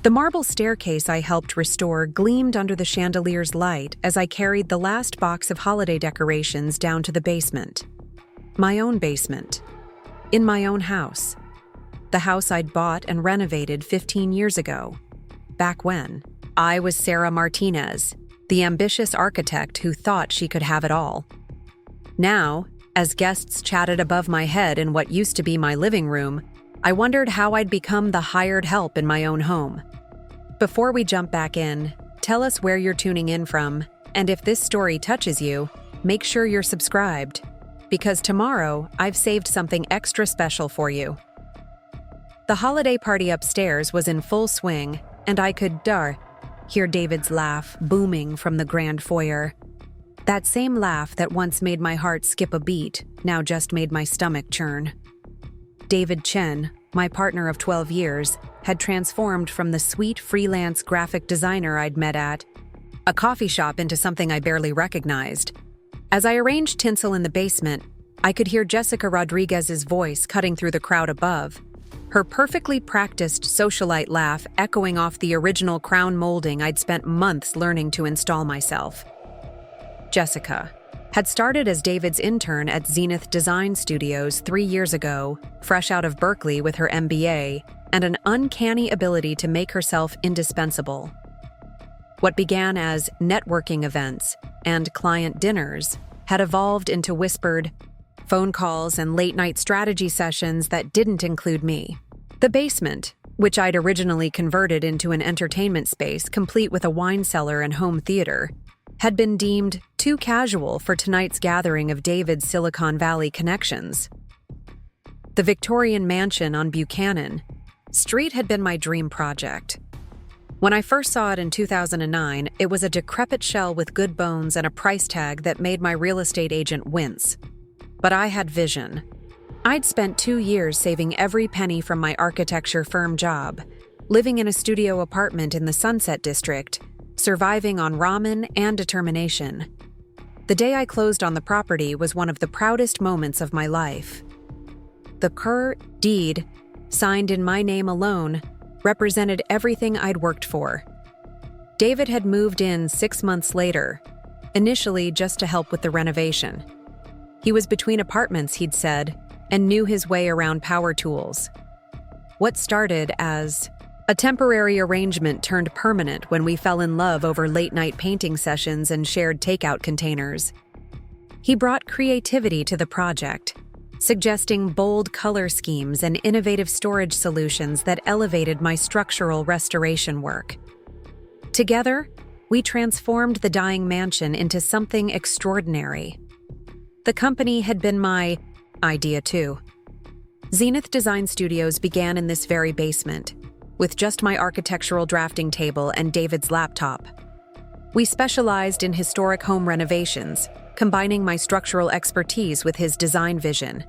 The marble staircase I helped restore gleamed under the chandelier's light as I carried the last box of holiday decorations down to the basement. My own basement. In my own house. The house I'd bought and renovated 15 years ago. Back when I was Sarah Martinez, the ambitious architect who thought she could have it all. Now, as guests chatted above my head in what used to be my living room, I wondered how I'd become the hired help in my own home. Before we jump back in, tell us where you're tuning in from, and if this story touches you, make sure you're subscribed, because tomorrow I've saved something extra special for you. The holiday party upstairs was in full swing, and I could hear David's laugh booming from the grand foyer. That same laugh that once made my heart skip a beat now just made my stomach churn. David Chen, my partner of 12 years, had transformed from the sweet freelance graphic designer I'd met at a coffee shop into something I barely recognized. As I arranged tinsel in the basement, I could hear Jessica Rodriguez's voice cutting through the crowd above, her perfectly practiced socialite laugh echoing off the original crown molding I'd spent months learning to install myself. Jessica had started as David's intern at Zenith Design Studios 3 years ago, fresh out of Berkeley with her MBA and an uncanny ability to make herself indispensable. What began as networking events and client dinners had evolved into whispered phone calls and late-night strategy sessions that didn't include me. The basement, which I'd originally converted into an entertainment space complete with a wine cellar and home theater, had been deemed too casual for tonight's gathering of David's Silicon Valley connections. The Victorian mansion on Buchanan Street had been my dream project. When I first saw it in 2009, it was a decrepit shell with good bones and a price tag that made my real estate agent wince. But I had vision. I'd spent 2 years saving every penny from my architecture firm job, living in a studio apartment in the Sunset District, surviving on ramen and determination. The day I closed on the property was one of the proudest moments of my life. The deed, signed in my name alone, represented everything I'd worked for. David had moved in 6 months later, initially just to help with the renovation. He was between apartments, he'd said, and knew his way around power tools. What started as a temporary arrangement turned permanent when we fell in love over late-night painting sessions and shared takeout containers. He brought creativity to the project, suggesting bold color schemes and innovative storage solutions that elevated my structural restoration work. Together, we transformed the dying mansion into something extraordinary. The company had been my idea too. Zenith Design Studios began in this very basement, with just my architectural drafting table and David's laptop. We specialized in historic home renovations, combining my structural expertise with his design vision.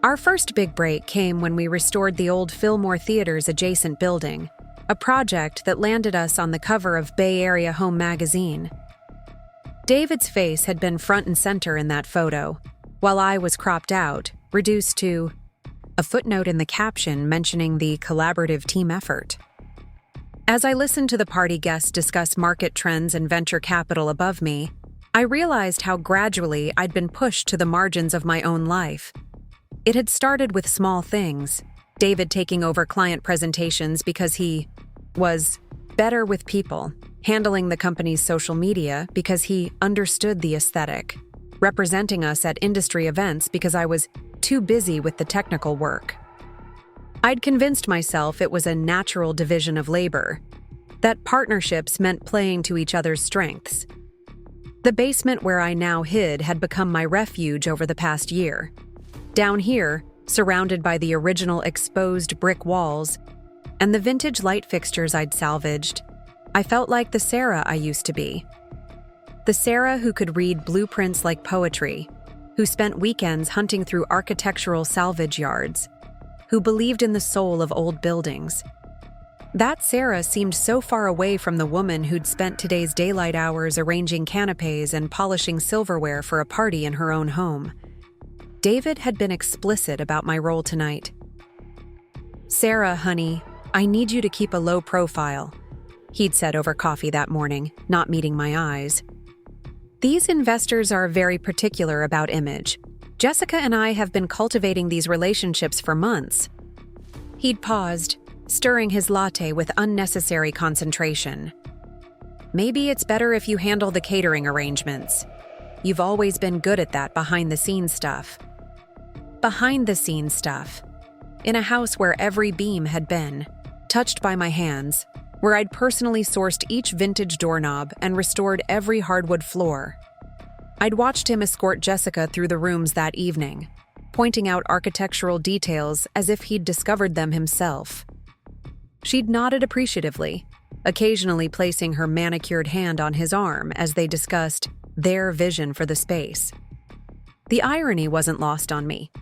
Our first big break came when we restored the old Fillmore Theater's adjacent building, a project that landed us on the cover of Bay Area Home magazine. David's face had been front and center in that photo, while I was cropped out, reduced to a footnote in the caption mentioning the collaborative team effort. As I listened to the party guests discuss market trends and venture capital above me, I realized how gradually I'd been pushed to the margins of my own life. It had started with small things, David taking over client presentations because he was better with people, handling the company's social media because he understood the aesthetic, representing us at industry events because I was too busy with the technical work. I'd convinced myself it was a natural division of labor, that partnerships meant playing to each other's strengths. The basement where I now hid had become my refuge over the past year. Down here, surrounded by the original exposed brick walls and the vintage light fixtures I'd salvaged, I felt like the Sarah I used to be. The Sarah who could read blueprints like poetry, who spent weekends hunting through architectural salvage yards, who believed in the soul of old buildings. That Sarah seemed so far away from the woman who'd spent today's daylight hours arranging canapes and polishing silverware for a party in her own home. David had been explicit about my role tonight. "Sarah, honey, I need you to keep a low profile," he'd said over coffee that morning, not meeting my eyes. These investors are very particular about image. Jessica and I have been cultivating these relationships for months. He'd paused, stirring his latte with unnecessary concentration. "Maybe it's better if you handle the catering arrangements. You've always been good at that behind-the-scenes stuff." Behind-the-scenes stuff. In a house where every beam had been touched by my hands, where I'd personally sourced each vintage doorknob and restored every hardwood floor. I'd watched him escort Jessica through the rooms that evening, pointing out architectural details as if he'd discovered them himself. She'd nodded appreciatively, occasionally placing her manicured hand on his arm as they discussed their vision for the space. The irony wasn't lost on me.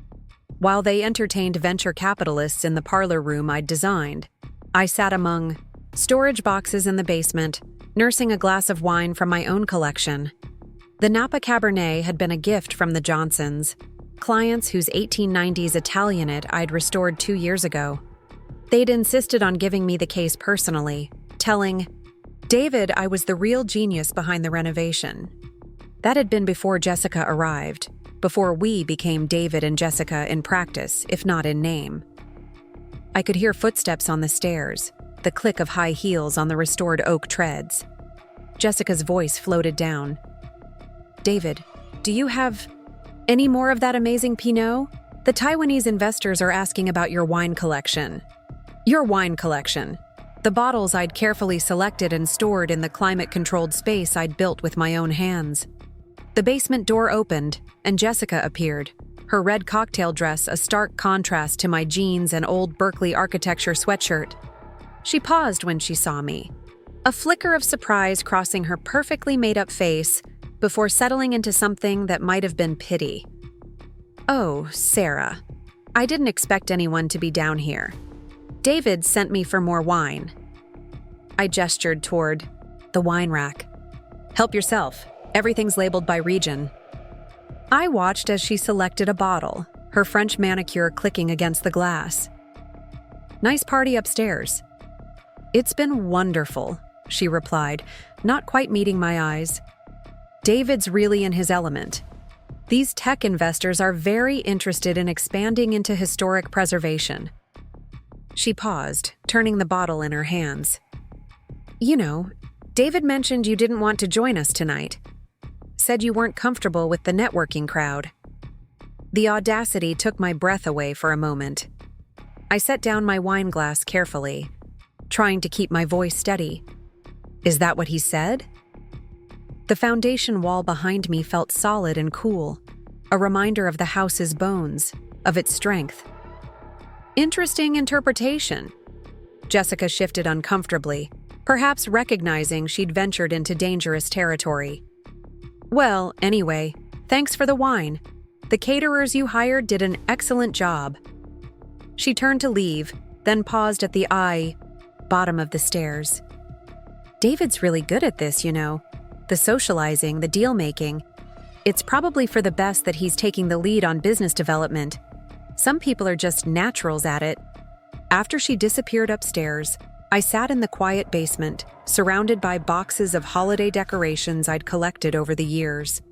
While they entertained venture capitalists in the parlor room I'd designed, I sat among storage boxes in the basement, nursing a glass of wine from my own collection. The Napa Cabernet had been a gift from the Johnsons, clients whose 1890s Italianate I'd restored 2 years ago. They'd insisted on giving me the case personally, telling David I was the real genius behind the renovation. That had been before Jessica arrived, before we became David and Jessica in practice, if not in name. I could hear footsteps on the stairs, the click of high heels on the restored oak treads. Jessica's voice floated down. "David, do you have any more of that amazing Pinot? The Taiwanese investors are asking about your wine collection." Your wine collection. The bottles I'd carefully selected and stored in the climate-controlled space I'd built with my own hands. The basement door opened, and Jessica appeared, her red cocktail dress a stark contrast to my jeans and old Berkeley architecture sweatshirt. She paused when she saw me, a flicker of surprise crossing her perfectly made-up face before settling into something that might have been pity. "Oh, Sarah. I didn't expect anyone to be down here. David sent me for more wine." I gestured toward the wine rack. "Help yourself. Everything's labeled by region." I watched as she selected a bottle, her French manicure clicking against the glass. "Nice party upstairs." "It's been wonderful," she replied, not quite meeting my eyes. "David's really in his element. These tech investors are very interested in expanding into historic preservation." She paused, turning the bottle in her hands. "You know, David mentioned you didn't want to join us tonight. Said you weren't comfortable with the networking crowd." The audacity took my breath away for a moment. I set down my wine glass carefully, trying to keep my voice steady. "Is that what he said?" The foundation wall behind me felt solid and cool, a reminder of the house's bones, of its strength. "Interesting interpretation." Jessica shifted uncomfortably, perhaps recognizing she'd ventured into dangerous territory. "Well, anyway, thanks for the wine. The caterers you hired did an excellent job." She turned to leave, then paused at the bottom of the stairs. "David's really good at this, you know. The socializing, the deal-making. It's probably for the best that he's taking the lead on business development. Some people are just naturals at it." After she disappeared upstairs, I sat in the quiet basement, surrounded by boxes of holiday decorations I'd collected over the years.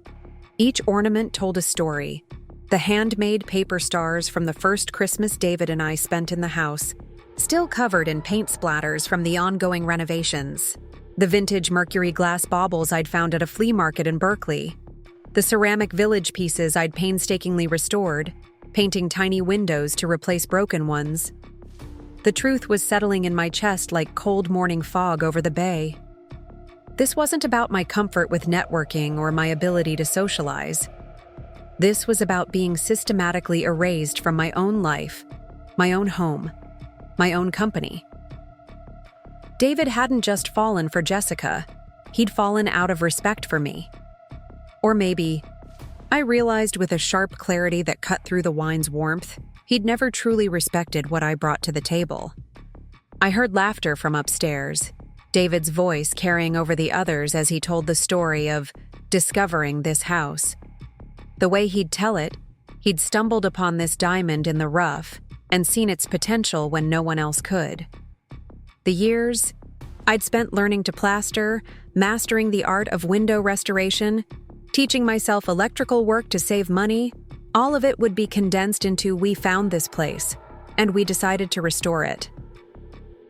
Each ornament told a story. The handmade paper stars from the first Christmas David and I spent in the house, still covered in paint splatters from the ongoing renovations. The vintage mercury glass baubles I'd found at a flea market in Berkeley. The ceramic village pieces I'd painstakingly restored, painting tiny windows to replace broken ones. The truth was settling in my chest like cold morning fog over the bay. This wasn't about my comfort with networking or my ability to socialize. This was about being systematically erased from my own life, my own home, my own company. David hadn't just fallen for Jessica, he'd fallen out of respect for me. Or maybe, I realized with a sharp clarity that cut through the wine's warmth, he'd never truly respected what I brought to the table. I heard laughter from upstairs, David's voice carrying over the others as he told the story of discovering this house. The way he'd tell it, he'd stumbled upon this diamond in the rough and seen its potential when no one else could. The years I'd spent learning to plaster, mastering the art of window restoration, teaching myself electrical work to save money, all of it would be condensed into we found this place, and we decided to restore it.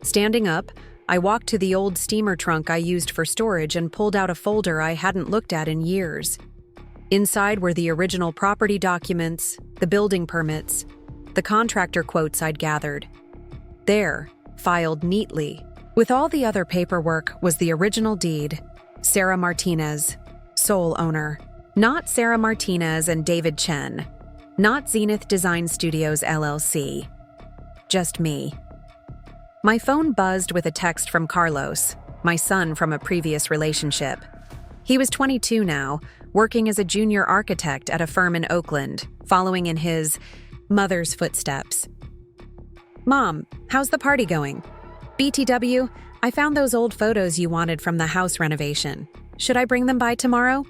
Standing up, I walked to the old steamer trunk I used for storage and pulled out a folder I hadn't looked at in years. Inside were the original property documents, the building permits, the contractor quotes I'd gathered. There, filed neatly, with all the other paperwork, was the original deed, Sarah Martinez, sole owner. Not Sarah Martinez and David Chen. Not Zenith Design Studios, LLC. Just me. My phone buzzed with a text from Carlos, my son from a previous relationship. He was 22 now, working as a junior architect at a firm in Oakland, following in his mother's footsteps. Mom, how's the party going? BTW, I found those old photos you wanted from the house renovation. Should I bring them by tomorrow?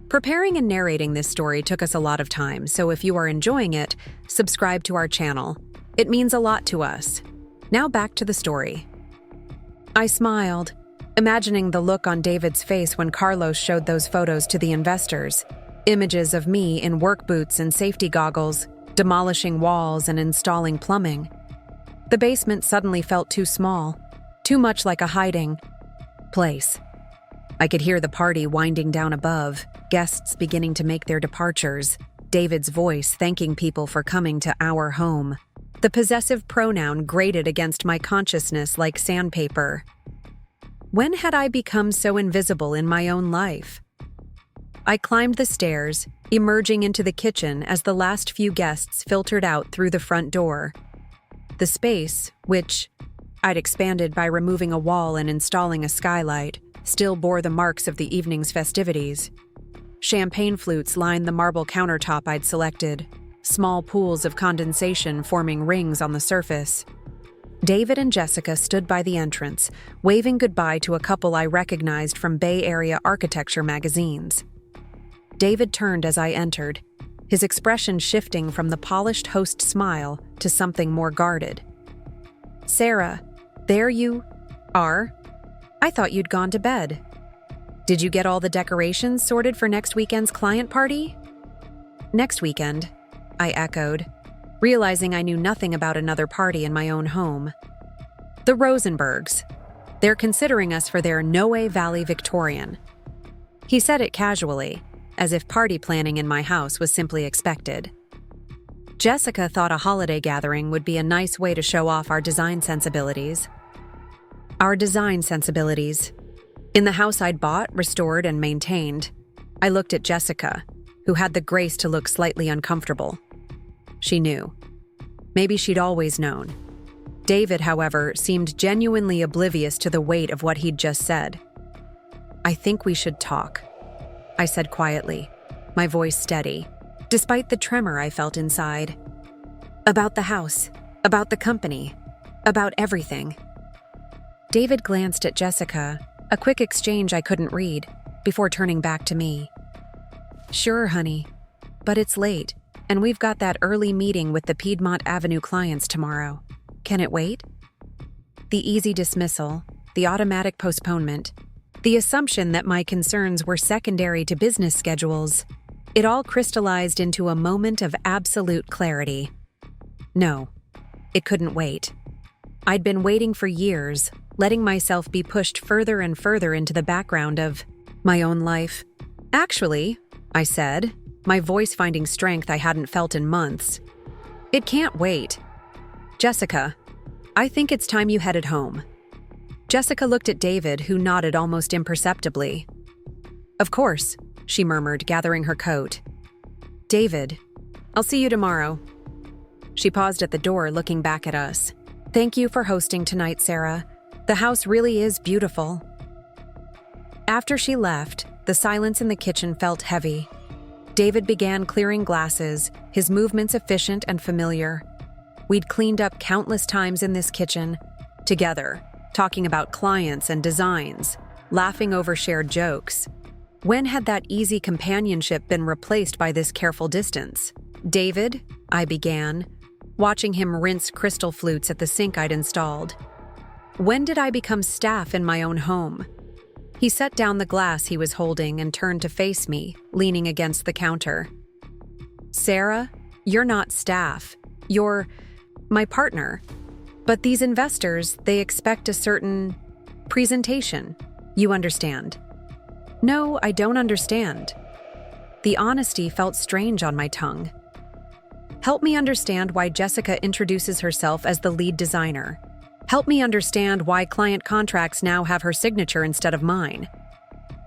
Preparing and narrating this story took us a lot of time, so if you are enjoying it, subscribe to our channel. It means a lot to us. Now back to the story. I smiled, imagining the look on David's face when Carlos showed those photos to the investors. Images of me in work boots and safety goggles, demolishing walls and installing plumbing. The basement suddenly felt too small, too much like a hiding place. I could hear the party winding down above, guests beginning to make their departures, David's voice thanking people for coming to our home. The possessive pronoun grated against my consciousness like sandpaper. When had I become so invisible in my own life? I climbed the stairs, emerging into the kitchen as the last few guests filtered out through the front door. The space, which I'd expanded by removing a wall and installing a skylight, still bore the marks of the evening's festivities. Champagne flutes lined the marble countertop I'd selected, small pools of condensation forming rings on the surface. David and Jessica stood by the entrance, waving goodbye to a couple I recognized from Bay Area architecture magazines. David turned as I entered, his expression shifting from the polished host smile to something more guarded. Sarah, there you are? I thought you'd gone to bed. Did you get all the decorations sorted for next weekend's client party? Next weekend, I echoed, realizing I knew nothing about another party in my own home. The Rosenbergs. They're considering us for their Noe Valley Victorian. He said it casually, as if party planning in my house was simply expected. Jessica thought a holiday gathering would be a nice way to show off our design sensibilities. Our design sensibilities. In the house I'd bought, restored, and maintained, I looked at Jessica, who had the grace to look slightly uncomfortable. She knew. Maybe she'd always known. David, however, seemed genuinely oblivious to the weight of what he'd just said. I think we should talk, I said quietly, my voice steady, despite the tremor I felt inside. About the house, about the company, about everything. David glanced at Jessica, a quick exchange I couldn't read, before turning back to me. Sure, honey, but it's late, and we've got that early meeting with the Piedmont Avenue clients tomorrow. Can it wait? The easy dismissal, the automatic postponement, the assumption that my concerns were secondary to business schedules, it all crystallized into a moment of absolute clarity. No, it couldn't wait. I'd been waiting for years, letting myself be pushed further and further into the background of my own life. Actually, I said, my voice finding strength I hadn't felt in months. It can't wait. Jessica, I think it's time you headed home. Jessica looked at David, who nodded almost imperceptibly. Of course, she murmured, gathering her coat. David, I'll see you tomorrow. She paused at the door, looking back at us. Thank you for hosting tonight, Sarah. The house really is beautiful. After she left, the silence in the kitchen felt heavy. David began clearing glasses, his movements efficient and familiar. We'd cleaned up countless times in this kitchen, together, talking about clients and designs, laughing over shared jokes. When had that easy companionship been replaced by this careful distance? David, I began, watching him rinse crystal flutes at the sink I'd installed. When did I become staff in my own home? He set down the glass he was holding and turned to face me, leaning against the counter. Sarah, you're not staff. You're my partner. But these investors, they expect a certain presentation. You understand? No, I don't understand. The honesty felt strange on my tongue. Help me understand why Jessica introduces herself as the lead designer. Help me understand why client contracts now have her signature instead of mine.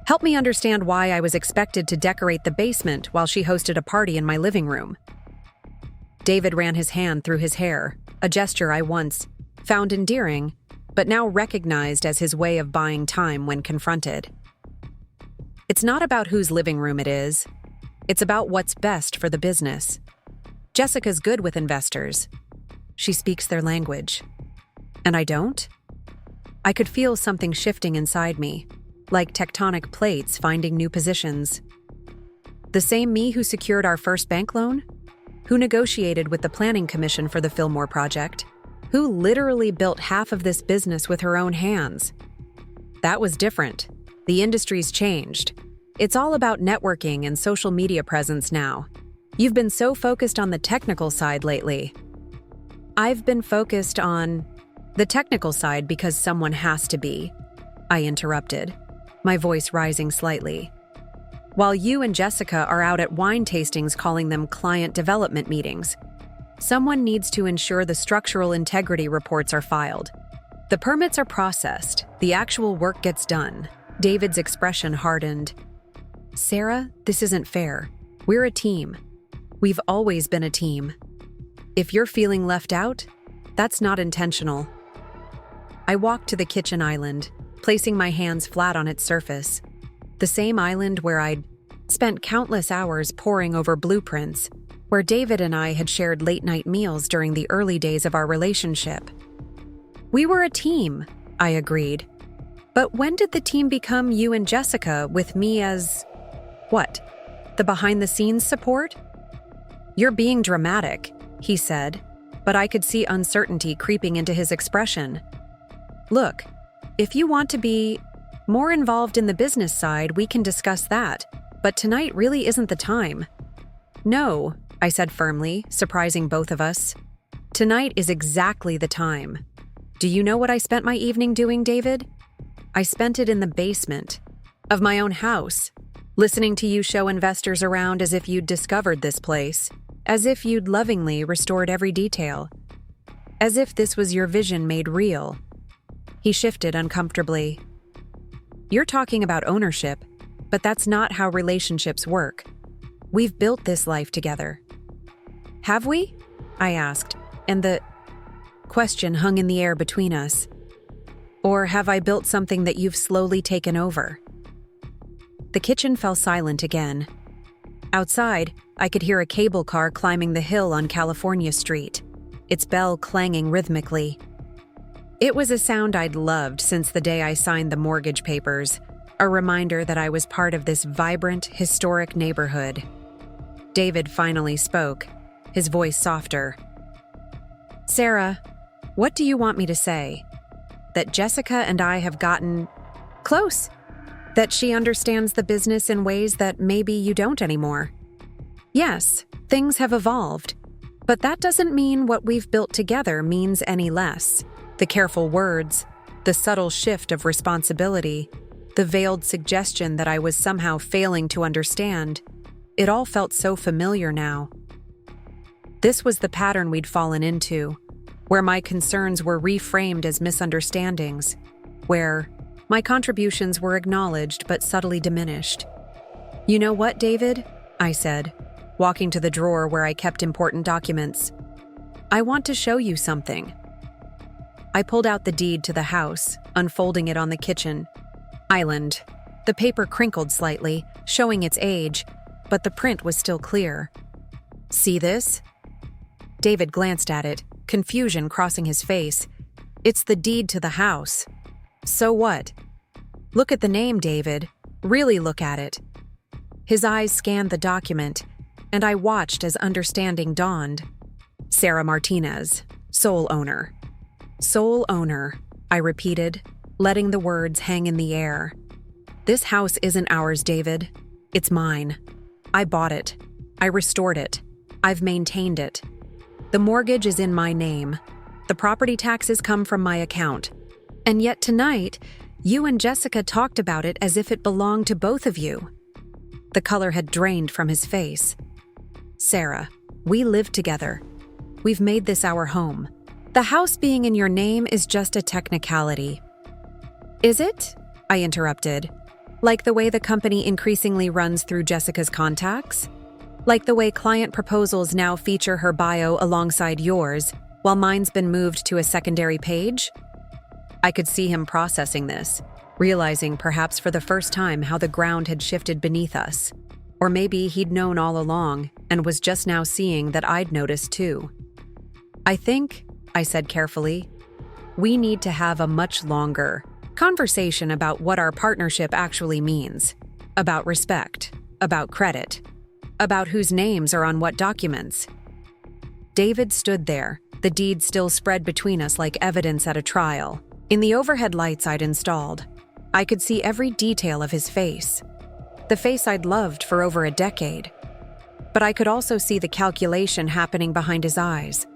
Help me understand why I was expected to decorate the basement while she hosted a party in my living room. David ran his hand through his hair, a gesture I once found endearing, but now recognized as his way of buying time when confronted. It's not about whose living room it is. It's about what's best for the business. Jessica's good with investors. She speaks their language. And I don't? I could feel something shifting inside me, like tectonic plates finding new positions. The same me who secured our first bank loan? Who negotiated with the planning commission for the Fillmore project? Who literally built half of this business with her own hands? That was different. The industry's changed. It's all about networking and social media presence now. You've been so focused on the technical side lately. I've been focused on the technical side because someone has to be, I interrupted, my voice rising slightly. While you and Jessica are out at wine tastings calling them client development meetings, someone needs to ensure the structural integrity reports are filed. The permits are processed, the actual work gets done. David's expression hardened. Sarah, this isn't fair. We're a team. We've always been a team. If you're feeling left out, that's not intentional. I walked to the kitchen island, placing my hands flat on its surface. The same island where I'd spent countless hours poring over blueprints, where David and I had shared late-night meals during the early days of our relationship. We were a team, I agreed. But when did the team become you and Jessica with me as, what, the behind-the-scenes support? You're being dramatic, he said, but I could see uncertainty creeping into his expression. Look, if you want to be more involved in the business side, we can discuss that, but tonight really isn't the time. No, I said firmly, surprising both of us. Tonight is exactly the time. Do you know what I spent my evening doing, David? I spent it in the basement of my own house, listening to you show investors around as if you'd discovered this place, as if you'd lovingly restored every detail, as if this was your vision made real. He shifted uncomfortably. You're talking about ownership, but that's not how relationships work. We've built this life together. Have we? I asked, and the question hung in the air between us. Or have I built something that you've slowly taken over? The kitchen fell silent again. Outside, I could hear a cable car climbing the hill on California Street, its bell clanging rhythmically. It was a sound I'd loved since the day I signed the mortgage papers, a reminder that I was part of this vibrant, historic neighborhood. David finally spoke, his voice softer. Sarah, what do you want me to say? That Jessica and I have gotten close? That she understands the business in ways that maybe you don't anymore? Yes, things have evolved, but that doesn't mean what we've built together means any less. The careful words, the subtle shift of responsibility, the veiled suggestion that I was somehow failing to understand, it all felt so familiar now. This was the pattern we'd fallen into, where my concerns were reframed as misunderstandings, where my contributions were acknowledged but subtly diminished. You know what, David? I said, walking to the drawer where I kept important documents. I want to show you something. I pulled out the deed to the house, unfolding it on the kitchen island. The paper crinkled slightly, showing its age, but the print was still clear. See this? David glanced at it, confusion crossing his face. It's the deed to the house. So what? Look at the name, David. Really look at it. His eyes scanned the document, and I watched as understanding dawned. Sarah Martinez, sole owner. Sole owner. I repeated, letting the words hang in the air. This house isn't ours, David. It's mine. I bought it. I restored it. I've maintained it. The mortgage is in my name. The property taxes come from my account. And yet tonight, you and Jessica talked about it as if it belonged to both of you. The color had drained from his face. Sarah, we live together. We've made this our home. The house being in your name is just a technicality. Is it? I interrupted. Like the way the company increasingly runs through Jessica's contacts? Like the way client proposals now feature her bio alongside yours, while mine's been moved to a secondary page? I could see him processing this, realizing perhaps for the first time how the ground had shifted beneath us. Or maybe he'd known all along and was just now seeing that I'd noticed too. I think, I said carefully, we need to have a much longer conversation about what our partnership actually means. About respect, about credit, about whose names are on what documents. David stood there, the deed still spread between us like evidence at a trial. In the overhead lights I'd installed, I could see every detail of his face. The face I'd loved for over a decade. But I could also see the calculation happening behind his eyes.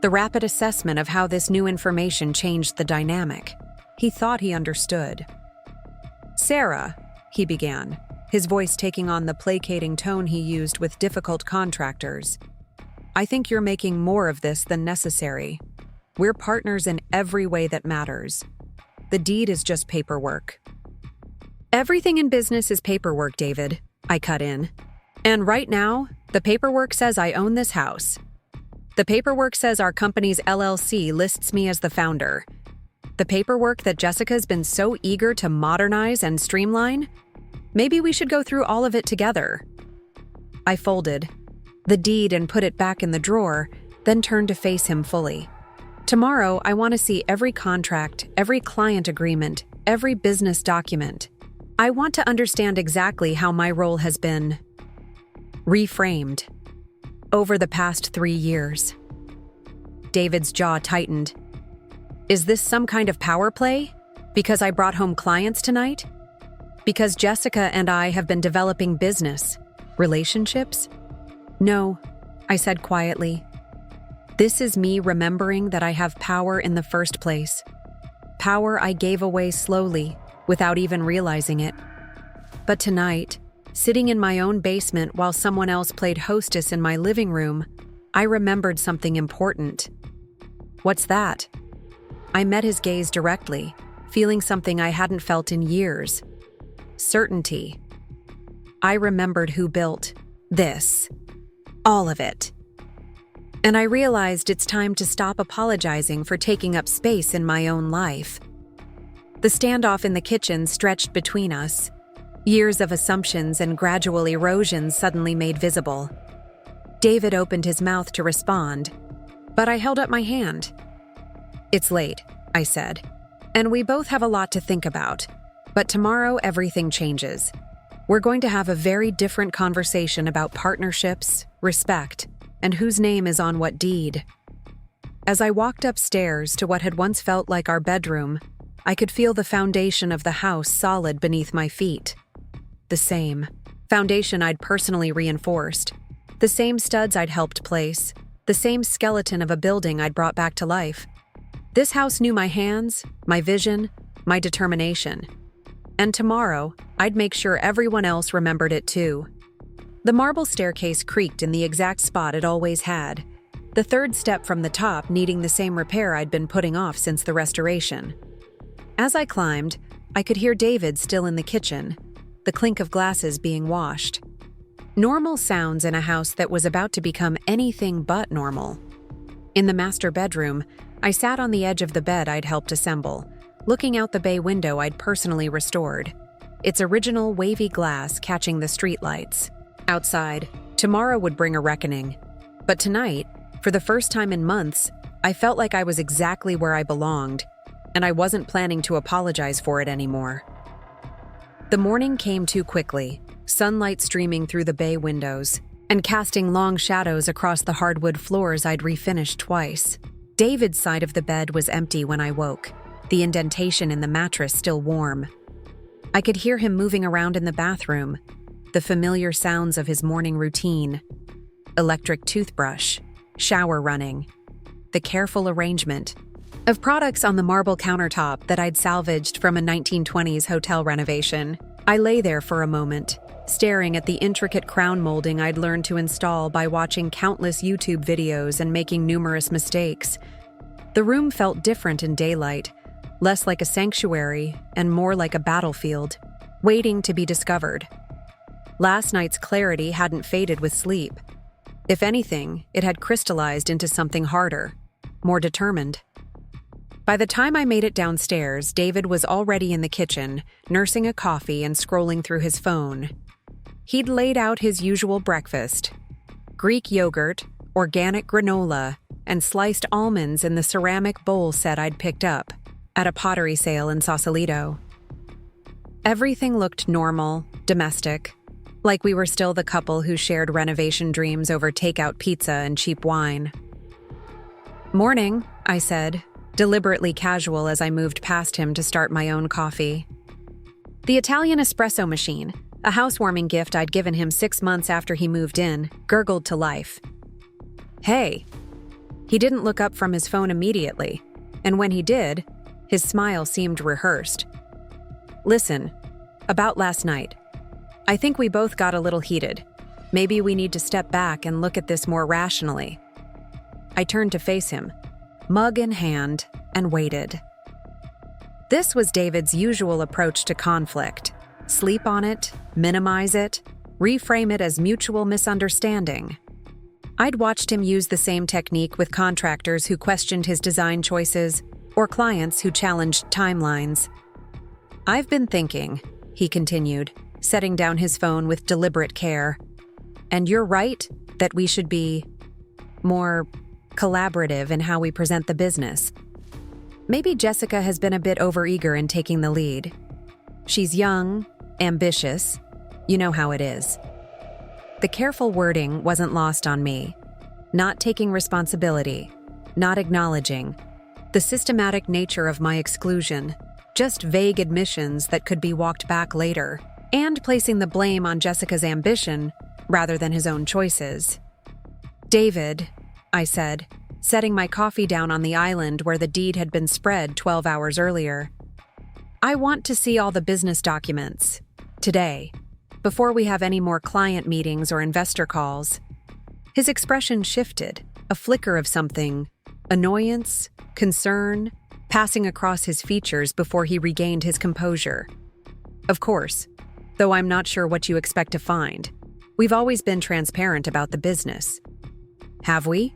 The rapid assessment of how this new information changed the dynamic. He thought he understood. Sarah, he began, his voice taking on the placating tone he used with difficult contractors. I think you're making more of this than necessary. We're partners in every way that matters. The deed is just paperwork. Everything in business is paperwork, David, I cut in. And right now, the paperwork says I own this house. The paperwork says our company's LLC lists me as the founder. The paperwork that Jessica's been so eager to modernize and streamline? Maybe we should go through all of it together. I folded the deed and put it back in the drawer, then turned to face him fully. Tomorrow, I want to see every contract, every client agreement, every business document. I want to understand exactly how my role has been reframed over the past 3 years. David's jaw tightened. Is this some kind of power play? Because I brought home clients tonight? Because Jessica and I have been developing business, relationships? No, I said quietly. This is me remembering that I have power in the first place. Power I gave away slowly, without even realizing it. But tonight, sitting in my own basement while someone else played hostess in my living room, I remembered something important. What's that? I met his gaze directly, feeling something I hadn't felt in years. Certainty. I remembered who built this. All of it. And I realized it's time to stop apologizing for taking up space in my own life. The standoff in the kitchen stretched between us. Years of assumptions and gradual erosion suddenly made visible. David opened his mouth to respond, but I held up my hand. It's late, I said, and we both have a lot to think about. But tomorrow everything changes. We're going to have a very different conversation about partnerships, respect, and whose name is on what deed. As I walked upstairs to what had once felt like our bedroom, I could feel the foundation of the house solid beneath my feet. The same foundation I'd personally reinforced. The same studs I'd helped place. The same skeleton of a building I'd brought back to life. This house knew my hands, my vision, my determination. And tomorrow, I'd make sure everyone else remembered it too. The marble staircase creaked in the exact spot it always had, the third step from the top needing the same repair I'd been putting off since the restoration. As I climbed, I could hear David still in the kitchen, the clink of glasses being washed. Normal sounds in a house that was about to become anything but normal. In the master bedroom, I sat on the edge of the bed I'd helped assemble, looking out the bay window I'd personally restored, its original wavy glass catching the streetlights. Outside, tomorrow would bring a reckoning. But tonight, for the first time in months, I felt like I was exactly where I belonged, and I wasn't planning to apologize for it anymore. The morning came too quickly, sunlight streaming through the bay windows and casting long shadows across the hardwood floors I'd refinished twice. David's side of the bed was empty when I woke. the indentation in the mattress still warm. I could hear him moving around in the bathroom, the familiar sounds of his morning routine: electric toothbrush, shower running, the careful arrangement of products on the marble countertop that I'd salvaged from a 1920s hotel renovation. I lay there for a moment, staring at the intricate crown molding I'd learned to install by watching countless YouTube videos and making numerous mistakes. The room felt different in daylight, less like a sanctuary and more like a battlefield, waiting to be discovered. Last night's clarity hadn't faded with sleep. If anything, it had crystallized into something harder, more determined. By the time I made it downstairs, David was already in the kitchen, nursing a coffee and scrolling through his phone. He'd laid out his usual breakfast: Greek yogurt, organic granola, and sliced almonds in the ceramic bowl set I'd picked up at a pottery sale in Sausalito. Everything looked normal, domestic, like we were still the couple who shared renovation dreams over takeout pizza and cheap wine. "Morning," I said, deliberately casual as I moved past him to start my own coffee. The Italian espresso machine, a housewarming gift I'd given him 6 months after he moved in, gurgled to life. "Hey." He didn't look up from his phone immediately, and when he did, his smile seemed rehearsed. "Listen, about last night. I think we both got a little heated. Maybe we need to step back and look at this more rationally." I turned to face him, mug in hand, and waited. This was David's usual approach to conflict: sleep on it, minimize it, reframe it as mutual misunderstanding. I'd watched him use the same technique with contractors who questioned his design choices or clients who challenged timelines. "I've been thinking," he continued, setting down his phone with deliberate care, "and you're right that we should be more collaborative in how we present the business. Maybe Jessica has been a bit overeager in taking the lead. She's young, ambitious, you know how it is." The careful wording wasn't lost on me. Not taking responsibility, not acknowledging the systematic nature of my exclusion, just vague admissions that could be walked back later, and placing the blame on Jessica's ambition rather than his own choices. "David," I said, setting my coffee down on the island where the deed had been spread 12 hours earlier, "I want to see all the business documents, today, before we have any more client meetings or investor calls." His expression shifted, a flicker of something, annoyance, concern, passing across his features before he regained his composure. "Of course, though I'm not sure what you expect to find. We've always been transparent about the business." "Have we?"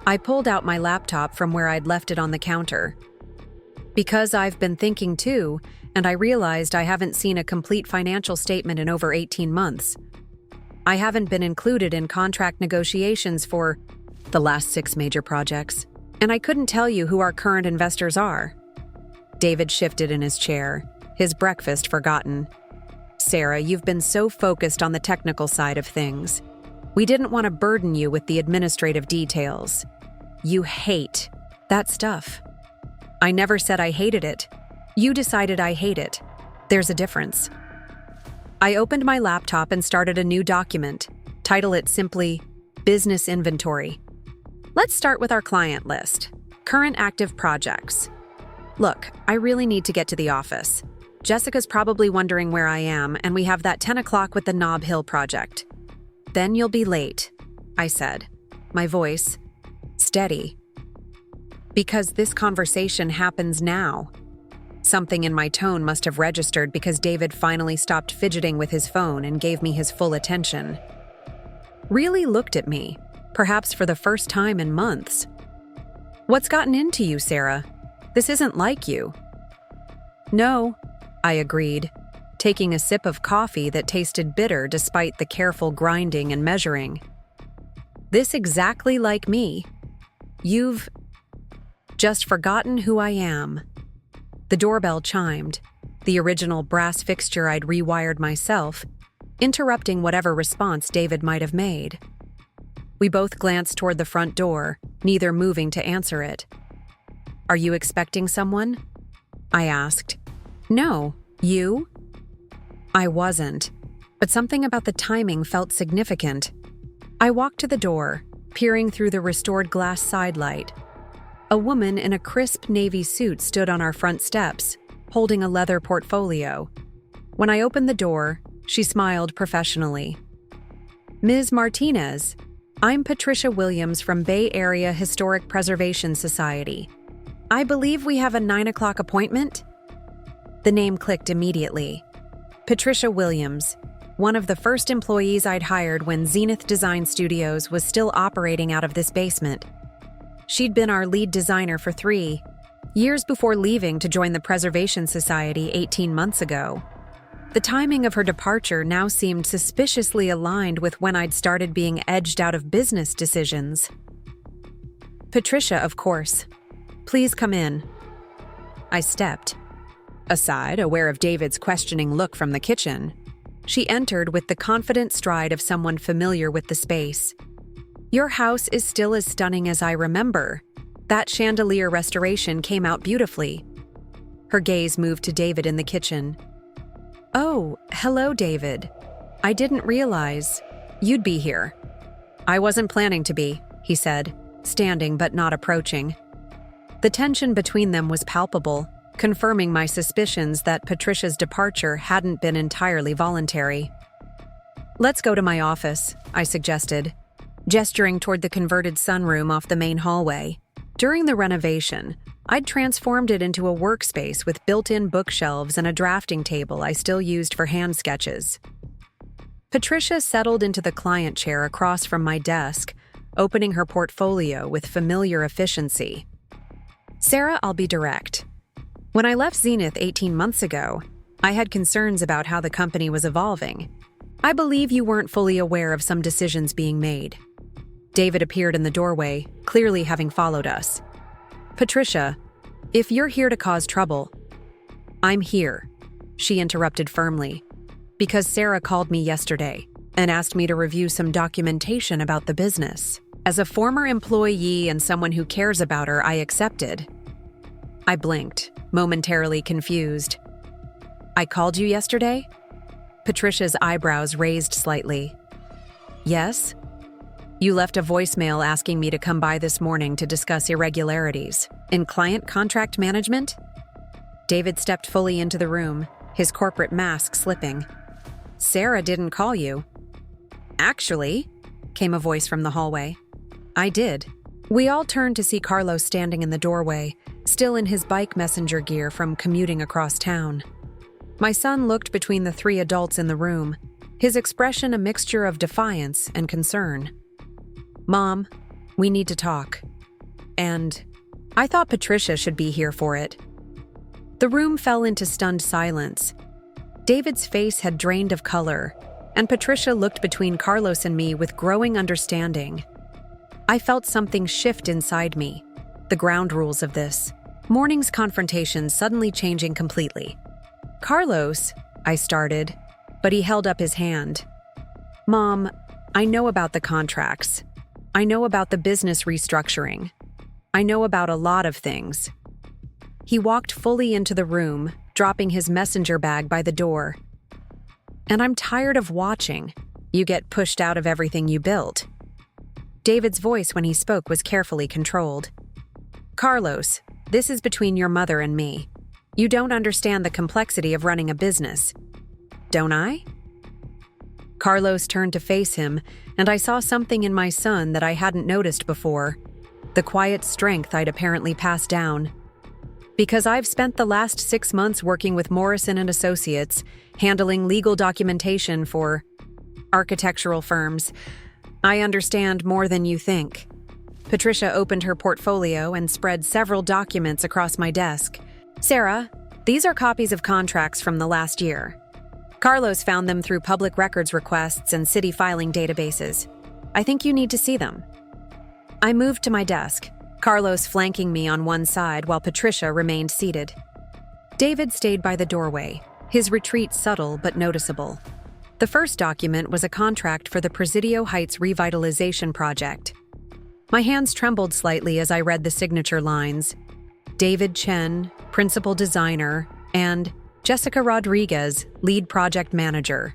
I pulled out my laptop from where I'd left it on the counter. "Because I've been thinking too, and I realized I haven't seen a complete financial statement in over 18 months. I haven't been included in contract negotiations for the last 6 major projects, and I couldn't tell you who our current investors are." David shifted in his chair, his breakfast forgotten. "Sarah, you've been so focused on the technical side of things. We didn't want to burden you with the administrative details. You hate that stuff." "I never said I hated it. You decided I hate it. There's a difference." I opened my laptop and started a new document. Title it simply, Business Inventory. Let's start with our client list. Current active projects. Look, I really need to get to the office. Jessica's probably wondering where I am, and we have that 10 o'clock with the Knob Hill project. "Then you'll be late," I said, my voice steady. "Because this conversation happens now." Something in my tone must have registered because David finally stopped fidgeting with his phone and gave me his full attention. Really looked at me, perhaps for the first time in months. "What's gotten into you, Sarah? This isn't like you." "No," I agreed, taking a sip of coffee that tasted bitter despite the careful grinding and measuring. "This exactly like me. You've just forgotten who I am." The doorbell chimed, the original brass fixture I'd rewired myself, interrupting whatever response David might have made. We both glanced toward the front door, neither moving to answer it. Are you expecting someone? I asked. No, you? I wasn't, but something about the timing felt significant. I walked to the door, peering through the restored glass side light. A woman in a crisp navy suit stood on our front steps, holding a leather portfolio. When I opened the door, she smiled professionally. Ms. Martinez, I'm Patricia Williams from Bay Area Historic Preservation Society. I believe we have a 9 o'clock appointment? The name clicked immediately. Patricia Williams, one of the first employees I'd hired when Zenith Design Studios was still operating out of this basement. She'd been our lead designer for 3 years before leaving to join the Preservation Society 18 months ago. The timing of her departure now seemed suspiciously aligned with when I'd started being edged out of business decisions. Patricia, of course. Please come in. I stepped aside, aware of David's questioning look from the kitchen. She entered with the confident stride of someone familiar with the space. Your house is still as stunning as I remember. That chandelier restoration came out beautifully. Her gaze moved to David in the kitchen. Oh, hello, David. I didn't realize you'd be here. I wasn't planning to be, he said, standing but not approaching. The tension between them was palpable, confirming my suspicions that Patricia's departure hadn't been entirely voluntary. Let's go to my office, I suggested, gesturing toward the converted sunroom off the main hallway. During the renovation, I'd transformed it into a workspace with built-in bookshelves and a drafting table I still used for hand sketches. Patricia settled into the client chair across from my desk, opening her portfolio with familiar efficiency. Sarah, I'll be direct. When I left Zenith 18 months ago, I had concerns about how the company was evolving. I believe you weren't fully aware of some decisions being made. David appeared in the doorway, clearly having followed us. Patricia, if you're here to cause trouble, I'm here, she interrupted firmly, because Sarah called me yesterday and asked me to review some documentation about the business. As a former employee and someone who cares about her, I accepted. I blinked, momentarily confused. I called you yesterday? Patricia's eyebrows raised slightly. Yes? You left a voicemail asking me to come by this morning to discuss irregularities in client contract management? David stepped fully into the room, his corporate mask slipping. Sarah didn't call you. Actually, came a voice from the hallway. I did. We all turned to see Carlos standing in the doorway, still in his bike messenger gear from commuting across town. My son looked between the 3 adults in the room, his expression a mixture of defiance and concern. Mom, we need to talk. And I thought Patricia should be here for it. The room fell into stunned silence. David's face had drained of color, and Patricia looked between Carlos and me with growing understanding. I felt something shift inside me, the ground rules of this morning's confrontation suddenly changing completely. Carlos, I started, but he held up his hand. Mom, I know about the contracts. I know about the business restructuring. I know about a lot of things. He walked fully into the room, dropping his messenger bag by the door. And I'm tired of watching you get pushed out of everything you built. David's voice when he spoke was carefully controlled. Carlos, this is between your mother and me. You don't understand the complexity of running a business. Don't I? Carlos turned to face him, and I saw something in my son that I hadn't noticed before, the quiet strength I'd apparently passed down. Because I've spent the last 6 months working with Morrison and Associates, handling legal documentation for architectural firms, I understand more than you think. Patricia opened her portfolio and spread several documents across my desk. Sarah, these are copies of contracts from the last year. Carlos found them through public records requests and city filing databases. I think you need to see them. I moved to my desk, Carlos flanking me on one side while Patricia remained seated. David stayed by the doorway, his retreat subtle but noticeable. The first document was a contract for the Presidio Heights Revitalization Project. My hands trembled slightly as I read the signature lines. David Chen, principal designer, and Jessica Rodriguez, lead project manager.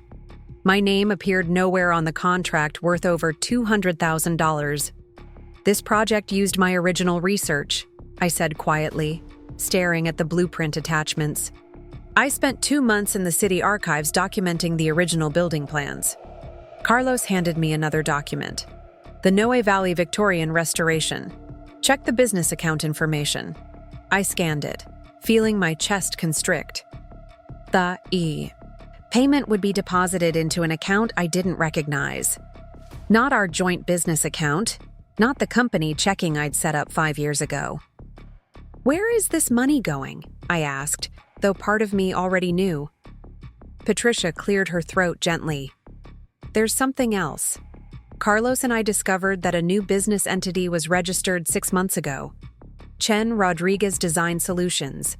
My name appeared nowhere on the contract worth over $200,000. This project used my original research, I said quietly, staring at the blueprint attachments. I spent 2 months in the city archives documenting the original building plans. Carlos handed me another document. The Noe Valley Victorian restoration. Check the business account information. I scanned it, feeling my chest constrict. Payment would be deposited into an account I didn't recognize. Not our joint business account, not the company checking I'd set up 5 years ago. Where is this money going? I asked, though part of me already knew. Patricia cleared her throat gently. There's something else. Carlos and I discovered that a new business entity was registered 6 months ago. Chen Rodriguez Design Solutions.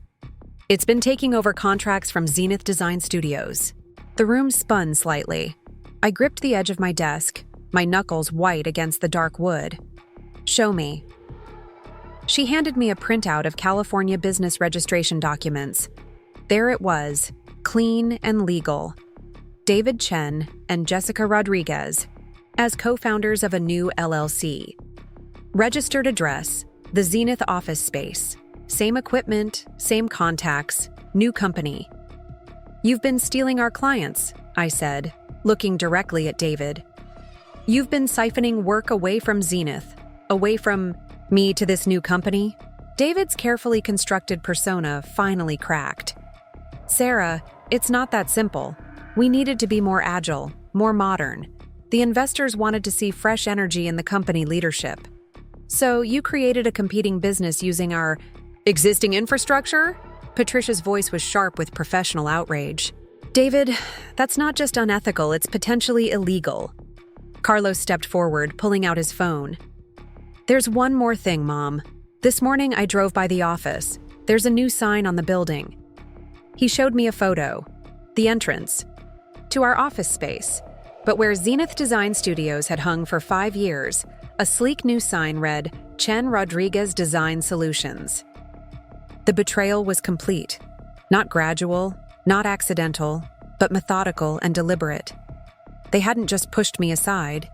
It's been taking over contracts from Zenith Design Studios. The room spun slightly. I gripped the edge of my desk, my knuckles white against the dark wood. Show me. She handed me a printout of California business registration documents. There it was, clean and legal. David Chen and Jessica Rodriguez, as co-founders of a new LLC. Registered address, the Zenith office space. Same equipment, same contacts, new company. You've been stealing our clients, I said, looking directly at David. You've been siphoning work away from Zenith, away from me to this new company. David's carefully constructed persona finally cracked. Sarah, it's not that simple. We needed to be more agile, more modern. The investors wanted to see fresh energy in the company leadership. So you created a competing business using our existing infrastructure? Patricia's voice was sharp with professional outrage. David, that's not just unethical, it's potentially illegal. Carlos stepped forward, pulling out his phone. There's one more thing, Mom. This morning I drove by the office. There's a new sign on the building. He showed me a photo. The entrance. To our office space. But where Zenith Design Studios had hung for 5 years, a sleek new sign read, Chen Rodriguez Design Solutions. The betrayal was complete. Not gradual, not accidental, but methodical and deliberate. They hadn't just pushed me aside.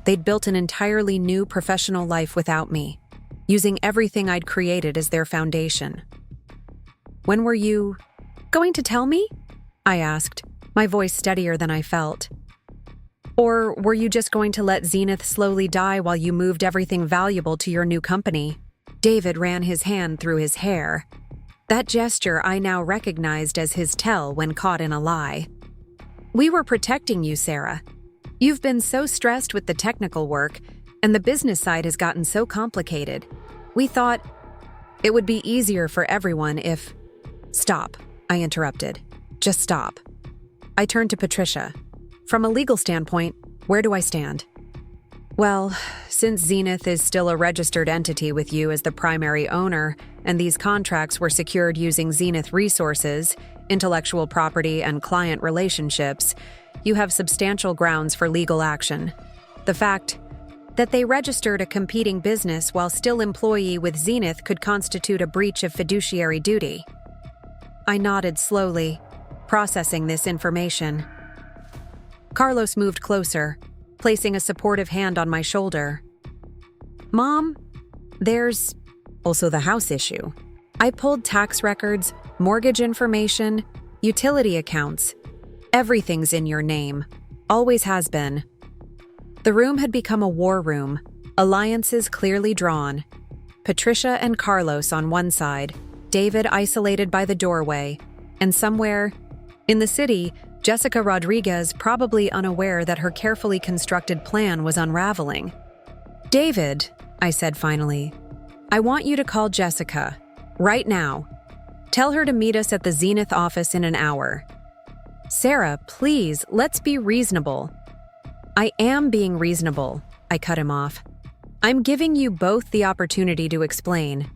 They'd built an entirely new professional life without me, using everything I'd created as their foundation. When were you going to tell me? I asked, my voice steadier than I felt. Or were you just going to let Zenith slowly die while you moved everything valuable to your new company? David ran his hand through his hair. That gesture I now recognized as his tell when caught in a lie. We were protecting you, Sarah. You've been so stressed with the technical work, and the business side has gotten so complicated. We thought it would be easier for everyone if… Stop, I interrupted. Just stop. I turned to Patricia. From a legal standpoint, where do I stand? Well, since Zenith is still a registered entity with you as the primary owner, and these contracts were secured using Zenith resources, intellectual property, and client relationships, you have substantial grounds for legal action. The fact that they registered a competing business while still employee with Zenith could constitute a breach of fiduciary duty. I nodded slowly, processing this information. Carlos moved closer, placing a supportive hand on my shoulder. Mom, there's also the house issue. I pulled tax records, mortgage information, utility accounts. Everything's in your name. Always has been. The room had become a war room, alliances clearly drawn. Patricia and Carlos on one side, David isolated by the doorway, and somewhere in the city, Jessica Rodriguez probably unaware that her carefully constructed plan was unraveling. David, I said finally, I want you to call Jessica, right now. Tell her to meet us at the Zenith office in an hour. Sarah, please, let's be reasonable. I am being reasonable, I cut him off. I'm giving you both the opportunity to explain.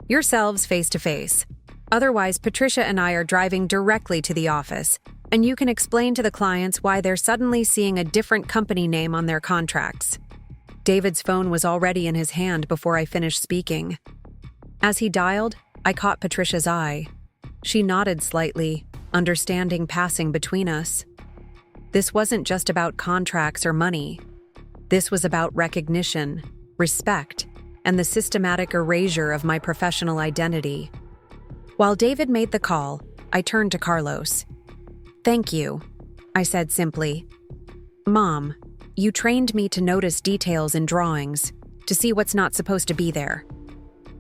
Yourselves face to face. Otherwise, Patricia and I are driving directly to the office, and you can explain to the clients why they're suddenly seeing a different company name on their contracts. David's phone was already in his hand before I finished speaking. As he dialed, I caught Patricia's eye. She nodded slightly, understanding passing between us. This wasn't just about contracts or money. This was about recognition, respect, and the systematic erasure of my professional identity. While David made the call, I turned to Carlos. "Thank you," I said simply. "Mom, you trained me to notice details in drawings, to see what's not supposed to be there.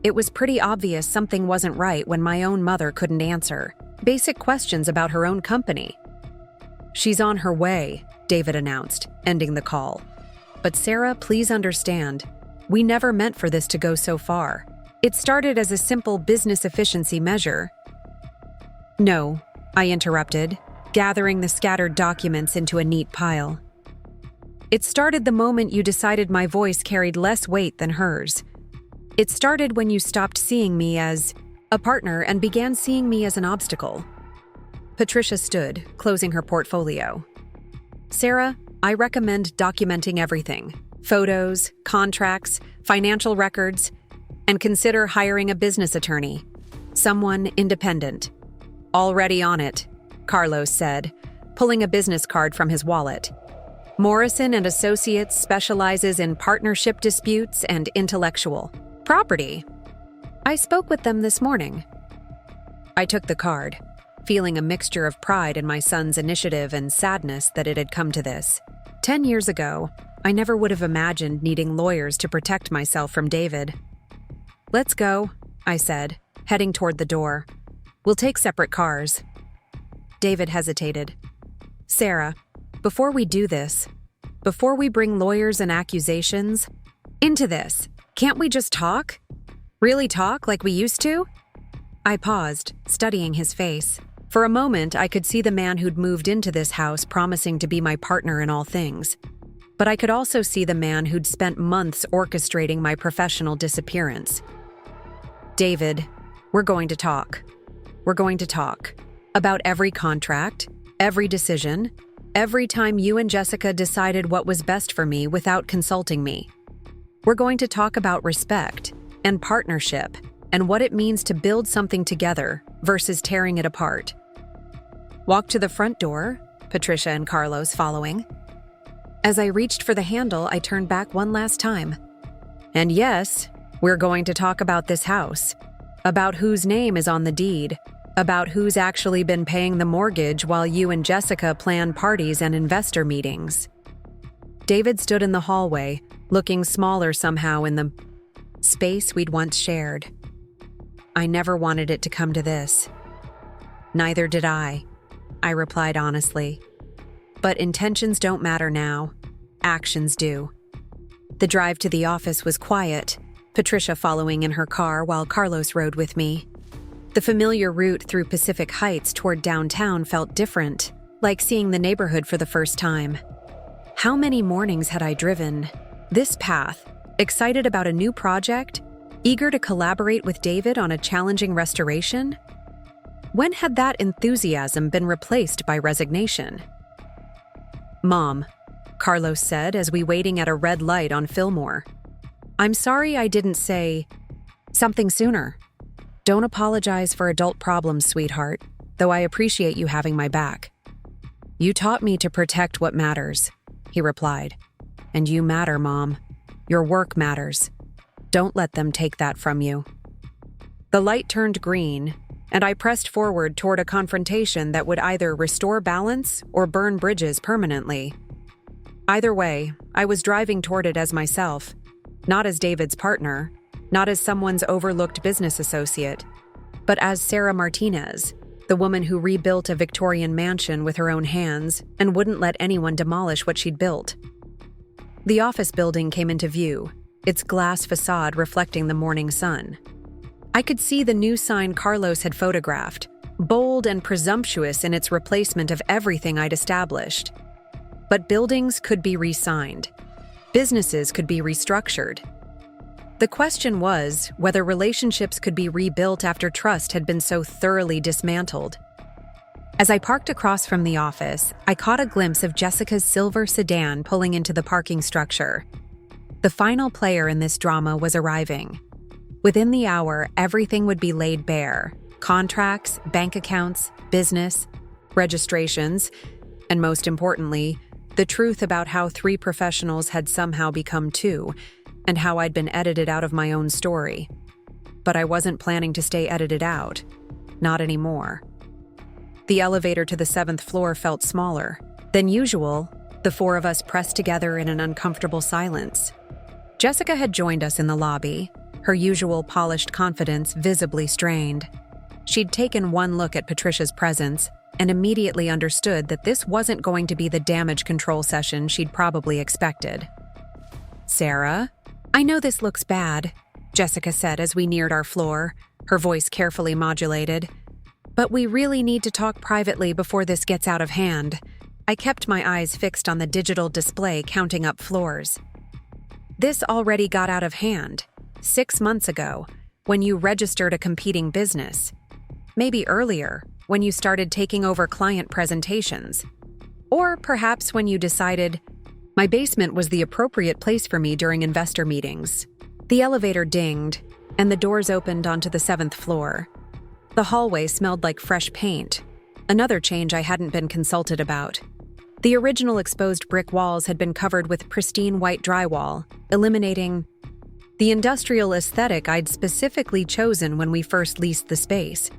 It was pretty obvious something wasn't right when my own mother couldn't answer basic questions about her own company." "She's on her way," David announced, ending the call. "But Sarah, please understand, we never meant for this to go so far. It started as a simple business efficiency measure." "No," I interrupted, gathering the scattered documents into a neat pile. "It started the moment you decided my voice carried less weight than hers. It started when you stopped seeing me as a partner and began seeing me as an obstacle." Patricia stood, closing her portfolio. "Sarah, I recommend documenting everything. Photos, contracts, financial records, and consider hiring a business attorney. Someone independent." "Already on it," Carlos said, pulling a business card from his wallet. "Morrison and Associates specializes in partnership disputes and intellectual property. I spoke with them this morning." I took the card, feeling a mixture of pride in my son's initiative and sadness that it had come to this. 10 years ago, I never would have imagined needing lawyers to protect myself from David. "Let's go," I said, heading toward the door. "We'll take separate cars." David hesitated. "Sarah, before we do this, before we bring lawyers and accusations into this, can't we just talk? Really talk like we used to?" I paused, studying his face. For a moment, I could see the man who'd moved into this house promising to be my partner in all things. But I could also see the man who'd spent months orchestrating my professional disappearance. "David, we're going to talk. We're going to talk. About every contract, every decision, every time you and Jessica decided what was best for me without consulting me. We're going to talk about respect and partnership and what it means to build something together versus tearing it apart." "Walk to the front door," Patricia and Carlos following. As I reached for the handle, I turned back one last time. "And yes, we're going to talk about this house, about whose name is on the deed, about who's actually been paying the mortgage while you and Jessica plan parties and investor meetings." David stood in the hallway, looking smaller somehow in the space we'd once shared. "I never wanted it to come to this." "Neither did I replied honestly. "But intentions don't matter now. Actions do." The drive to the office was quiet, Patricia following in her car while Carlos rode with me. The familiar route through Pacific Heights toward downtown felt different, like seeing the neighborhood for the first time. How many mornings had I driven this path, excited about a new project, eager to collaborate with David on a challenging restoration? When had that enthusiasm been replaced by resignation? "Mom," Carlos said as we waiting at a red light on Fillmore. "I'm sorry I didn't say something sooner. Don't apologize for adult problems, sweetheart, though I appreciate you having my back." "You taught me to protect what matters," he replied. "And you matter, Mom. Your work matters. Don't let them take that from you." The light turned green, and I pressed forward toward a confrontation that would either restore balance or burn bridges permanently. Either way, I was driving toward it as myself, not as David's partner, not as someone's overlooked business associate, but as Sarah Martinez, the woman who rebuilt a Victorian mansion with her own hands and wouldn't let anyone demolish what she'd built. The office building came into view, its glass facade reflecting the morning sun. I could see the new sign Carlos had photographed, bold and presumptuous in its replacement of everything I'd established. But buildings could be re-signed. Businesses could be restructured. The question was whether relationships could be rebuilt after trust had been so thoroughly dismantled. As I parked across from the office, I caught a glimpse of Jessica's silver sedan pulling into the parking structure. The final player in this drama was arriving. Within the hour, everything would be laid bare: contracts, bank accounts, business, registrations, and most importantly, the truth about how 3 professionals had somehow become 2, and how I'd been edited out of my own story. But I wasn't planning to stay edited out. Not anymore. The elevator to the 7th floor felt smaller than usual. The 4 of us pressed together in an uncomfortable silence. Jessica had joined us in the lobby, her usual polished confidence visibly strained. She'd taken one look at Patricia's presence and immediately understood that this wasn't going to be the damage control session she'd probably expected. "Sarah, I know this looks bad," Jessica said as we neared our floor, her voice carefully modulated. "But we really need to talk privately before this gets out of hand." I kept my eyes fixed on the digital display counting up floors. "This already got out of hand 6 months ago, when you registered a competing business. Maybe earlier, when you started taking over client presentations. Or perhaps when you decided my basement was the appropriate place for me during investor meetings." The elevator dinged, and the doors opened onto the 7th floor. The hallway smelled like fresh paint, another change I hadn't been consulted about. The original exposed brick walls had been covered with pristine white drywall, eliminating the industrial aesthetic I'd specifically chosen when we first leased the space.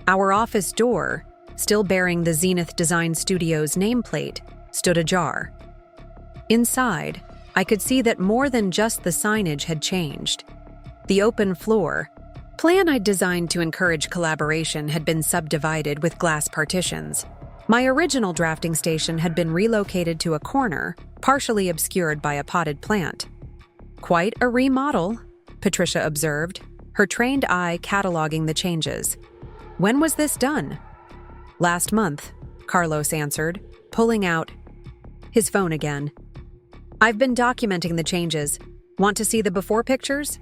Our office door, still bearing the Zenith Design Studios nameplate, stood ajar. Inside, I could see that more than just the signage had changed. The open floor plan I'd designed to encourage collaboration had been subdivided with glass partitions. My original drafting station had been relocated to a corner, partially obscured by a potted plant. "Quite a remodel," Patricia observed, her trained eye cataloging the changes. "When was this done?" "Last month," Carlos answered, pulling out his phone again. "I've been documenting the changes. Want to see the before pictures?"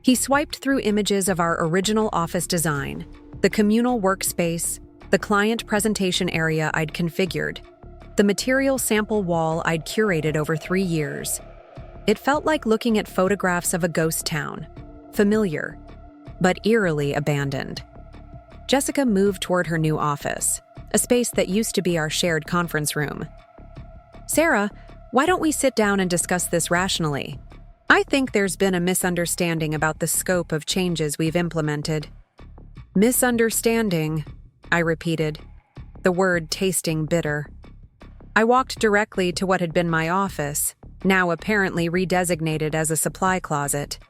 He swiped through images of our original office design, the communal workspace, the client presentation area I'd configured, the material sample wall I'd curated over 3 years. It felt like looking at photographs of a ghost town, familiar, but eerily abandoned. Jessica moved toward her new office, a space that used to be our shared conference room. "Sarah, why don't we sit down and discuss this rationally? I think there's been a misunderstanding about the scope of changes we've implemented." "Misunderstanding," I repeated, the word tasting bitter. I walked directly to what had been my office, now apparently redesignated as a supply closet.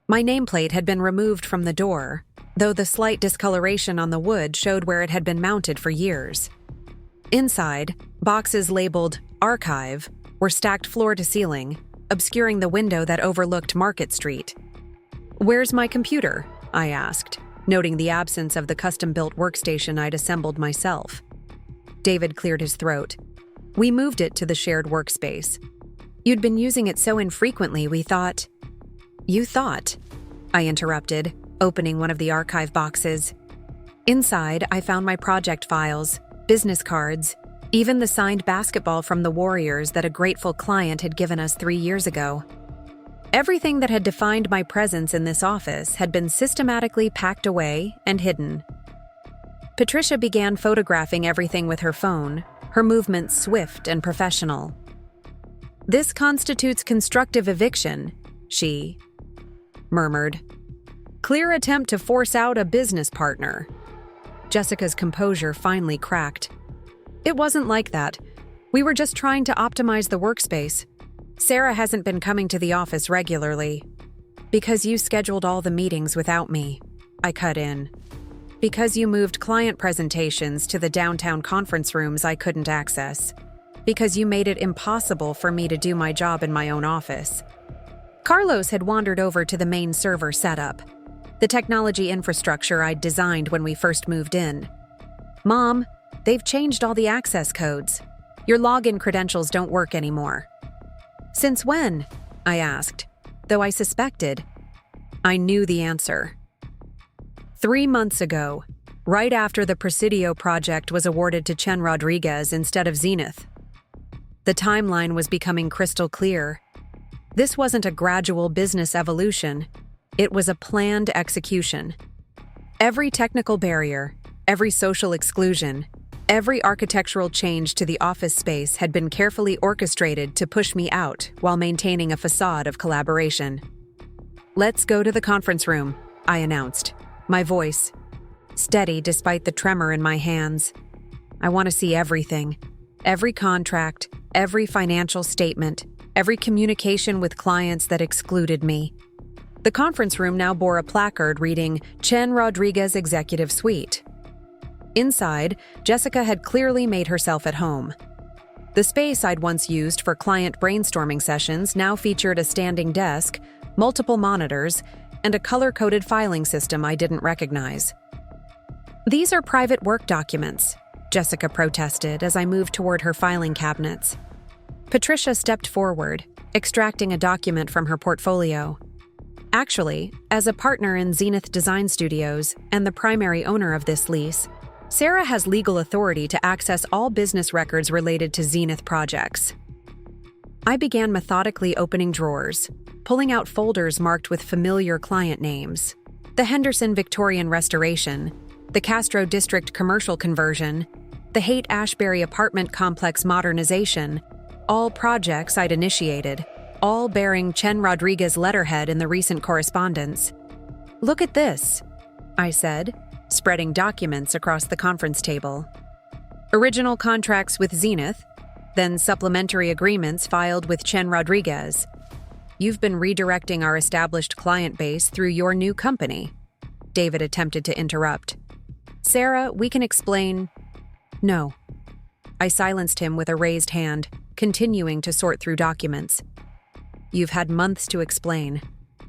My nameplate had been removed from the door, though the slight discoloration on the wood showed where it had been mounted for years. Inside, boxes labeled "Archive" were stacked floor to ceiling, obscuring the window that overlooked Market Street. "Where's my computer?" I asked, noting the absence of the custom-built workstation I'd assembled myself. David cleared his throat. "We moved it to the shared workspace. You'd been using it so infrequently we thought—" "You thought?" I interrupted, opening one of the archive boxes. Inside, I found my project files, business cards, even the signed basketball from the Warriors that a grateful client had given us 3 years ago. Everything that had defined my presence in this office had been systematically packed away and hidden. Patricia began photographing everything with her phone, her movements swift and professional. "This constitutes constructive eviction," she murmured. "Clear attempt to force out a business partner." Jessica's composure finally cracked. "It wasn't like that. We were just trying to optimize the workspace. Sarah hasn't been coming to the office regularly. Because you scheduled all the meetings without me," I cut in. "Because you moved client presentations to the downtown conference rooms I couldn't access. Because you made it impossible for me to do my job in my own office." Carlos had wandered over to the main server setup, the technology infrastructure I'd designed when we first moved in. "Mom, they've changed all the access codes. Your login credentials don't work anymore." "Since when?" I asked, though I suspected. I knew the answer. 3 months ago, right after the Presidio project was awarded to Chen Rodriguez instead of Zenith. The timeline was becoming crystal clear. This wasn't a gradual business evolution. It was a planned execution. Every technical barrier, every social exclusion, every architectural change to the office space had been carefully orchestrated to push me out while maintaining a facade of collaboration. "Let's go to the conference room," I announced, my voice steady despite the tremor in my hands. "I want to see everything. Every contract, every financial statement, every communication with clients that excluded me." The conference room now bore a placard reading Chen Rodriguez Executive Suite. Inside, Jessica had clearly made herself at home. The space I'd once used for client brainstorming sessions now featured a standing desk, multiple monitors, and a color-coded filing system I didn't recognize. "These are private work documents," Jessica protested as I moved toward her filing cabinets. Patricia stepped forward, extracting a document from her portfolio. "Actually, as a partner in Zenith Design Studios and the primary owner of this lease, Sarah has legal authority to access all business records related to Zenith projects." I began methodically opening drawers, pulling out folders marked with familiar client names. The Henderson Victorian restoration, the Castro District commercial conversion, the Haight-Ashbury apartment complex modernization, all projects I'd initiated, all bearing Chen Rodriguez letterhead in the recent correspondence. "Look at this," I said, spreading documents across the conference table. "Original contracts with Zenith, then supplementary agreements filed with Chen Rodriguez. You've been redirecting our established client base through your new company." David attempted to interrupt. "Sarah, we can explain—" "No." I silenced him with a raised hand, continuing to sort through documents. "You've had months to explain.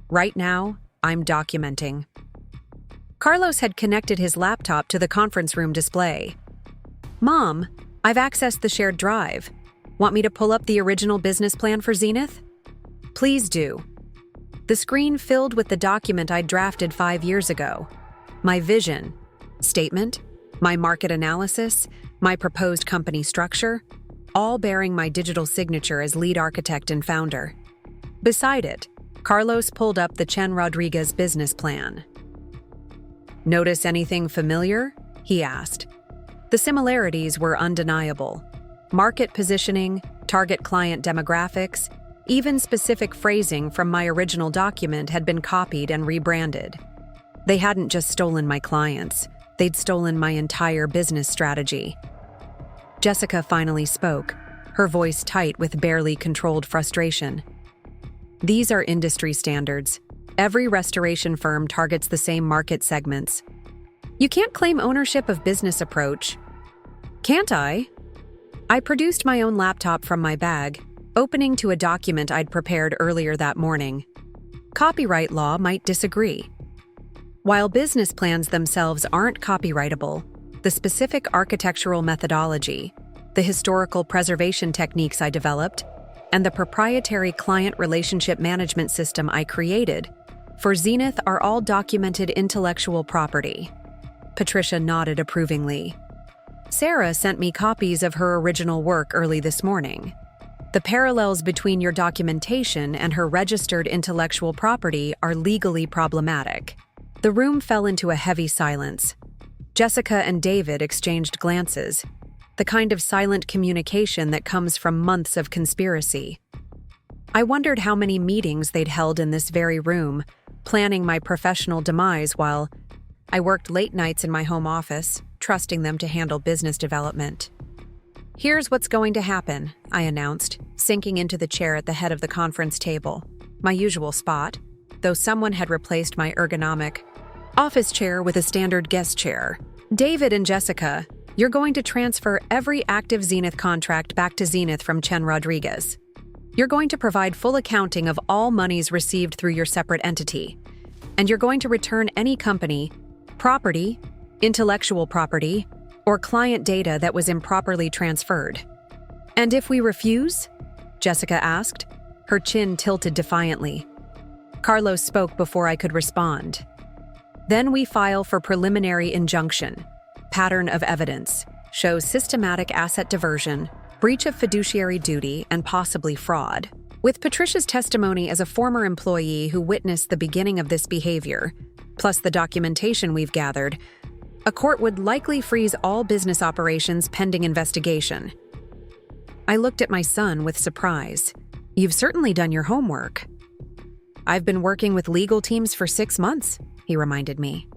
Right now, I'm documenting." Carlos had connected his laptop to the conference room display. "Mom, I've accessed the shared drive. Want me to pull up the original business plan for Zenith?" "Please do." The screen filled with the document I'd drafted 5 years ago. My vision statement, my market analysis, my proposed company structure, all bearing my digital signature as lead architect and founder. Beside it, Carlos pulled up the Chen Rodriguez business plan. "Notice anything familiar?" he asked. The similarities were undeniable. Market positioning, target client demographics, even specific phrasing from my original document had been copied and rebranded. They hadn't just stolen my clients, they'd stolen my entire business strategy. Jessica finally spoke, her voice tight with barely controlled frustration. "These are industry standards. Every restoration firm targets the same market segments. You can't claim ownership of business approach." "Can't I?" I produced my own laptop from my bag, opening to a document I'd prepared earlier that morning. Copyright law might disagree. While business plans themselves aren't copyrightable, the specific architectural methodology, the historical preservation techniques I developed, and the proprietary client relationship management system I created for Zenith are all documented intellectual property. Patricia nodded approvingly. "Sarah sent me copies of her original work early this morning. The parallels between your documentation and her registered intellectual property are legally problematic." The room fell into a heavy silence. Jessica and David exchanged glances, the kind of silent communication that comes from months of conspiracy. I wondered how many meetings they'd held in this very room, planning my professional demise while I worked late nights in my home office, trusting them to handle business development. "Here's what's going to happen," I announced, sinking into the chair at the head of the conference table, my usual spot, though someone had replaced my ergonomic office chair with a standard guest chair. "David and Jessica, you're going to transfer every active Zenith contract back to Zenith from Chen Rodriguez. You're going to provide full accounting of all monies received through your separate entity, and you're going to return any company, property, intellectual property, or client data that was improperly transferred." "And if we refuse?" Jessica asked, her chin tilted defiantly. Carlos spoke before I could respond. "Then we file for preliminary injunction. Pattern of evidence shows systematic asset diversion, breach of fiduciary duty, and possibly fraud. With Patricia's testimony as a former employee who witnessed the beginning of this behavior, plus the documentation we've gathered, a court would likely freeze all business operations pending investigation. I looked at my son with surprise. "You've certainly done your homework." "I've been working with legal teams for 6 months," he reminded me.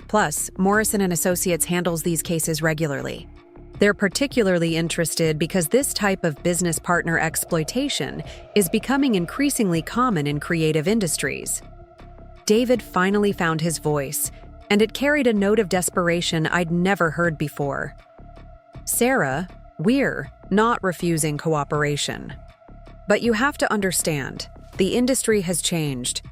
"Plus, Morrison & Associates handles these cases regularly. They're particularly interested because this type of business partner exploitation is becoming increasingly common in creative industries." David finally found his voice, and it carried a note of desperation I'd never heard before. "Sarah, we're not refusing cooperation. But you have to understand, the industry has changed.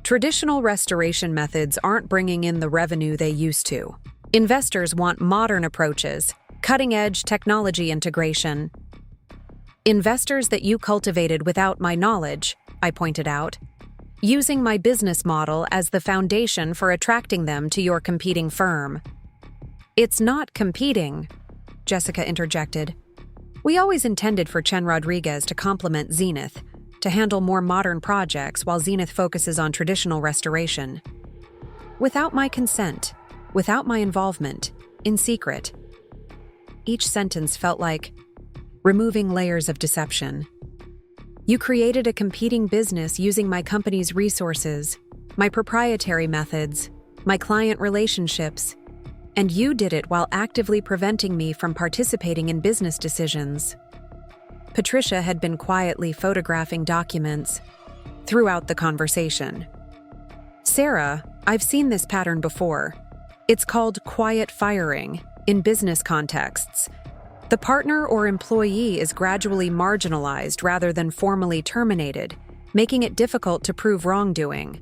Traditional restoration methods aren't bringing in the revenue they used to. Investors want modern approaches, cutting-edge technology integration." "Investors that you cultivated without my knowledge," I pointed out, "using my business model as the foundation for attracting them to your competing firm." "It's not competing," Jessica interjected. "We always intended for Chen Rodriguez to complement Zenith, to handle more modern projects while Zenith focuses on traditional restoration. Without my consent, without my involvement, in secret." Each sentence felt like removing layers of deception. "You created a competing business using my company's resources, my proprietary methods, my client relationships, and you did it while actively preventing me from participating in business decisions." Patricia had been quietly photographing documents throughout the conversation. "Sarah, I've seen this pattern before. It's called quiet firing in business contexts. The partner or employee is gradually marginalized rather than formally terminated, making it difficult to prove wrongdoing.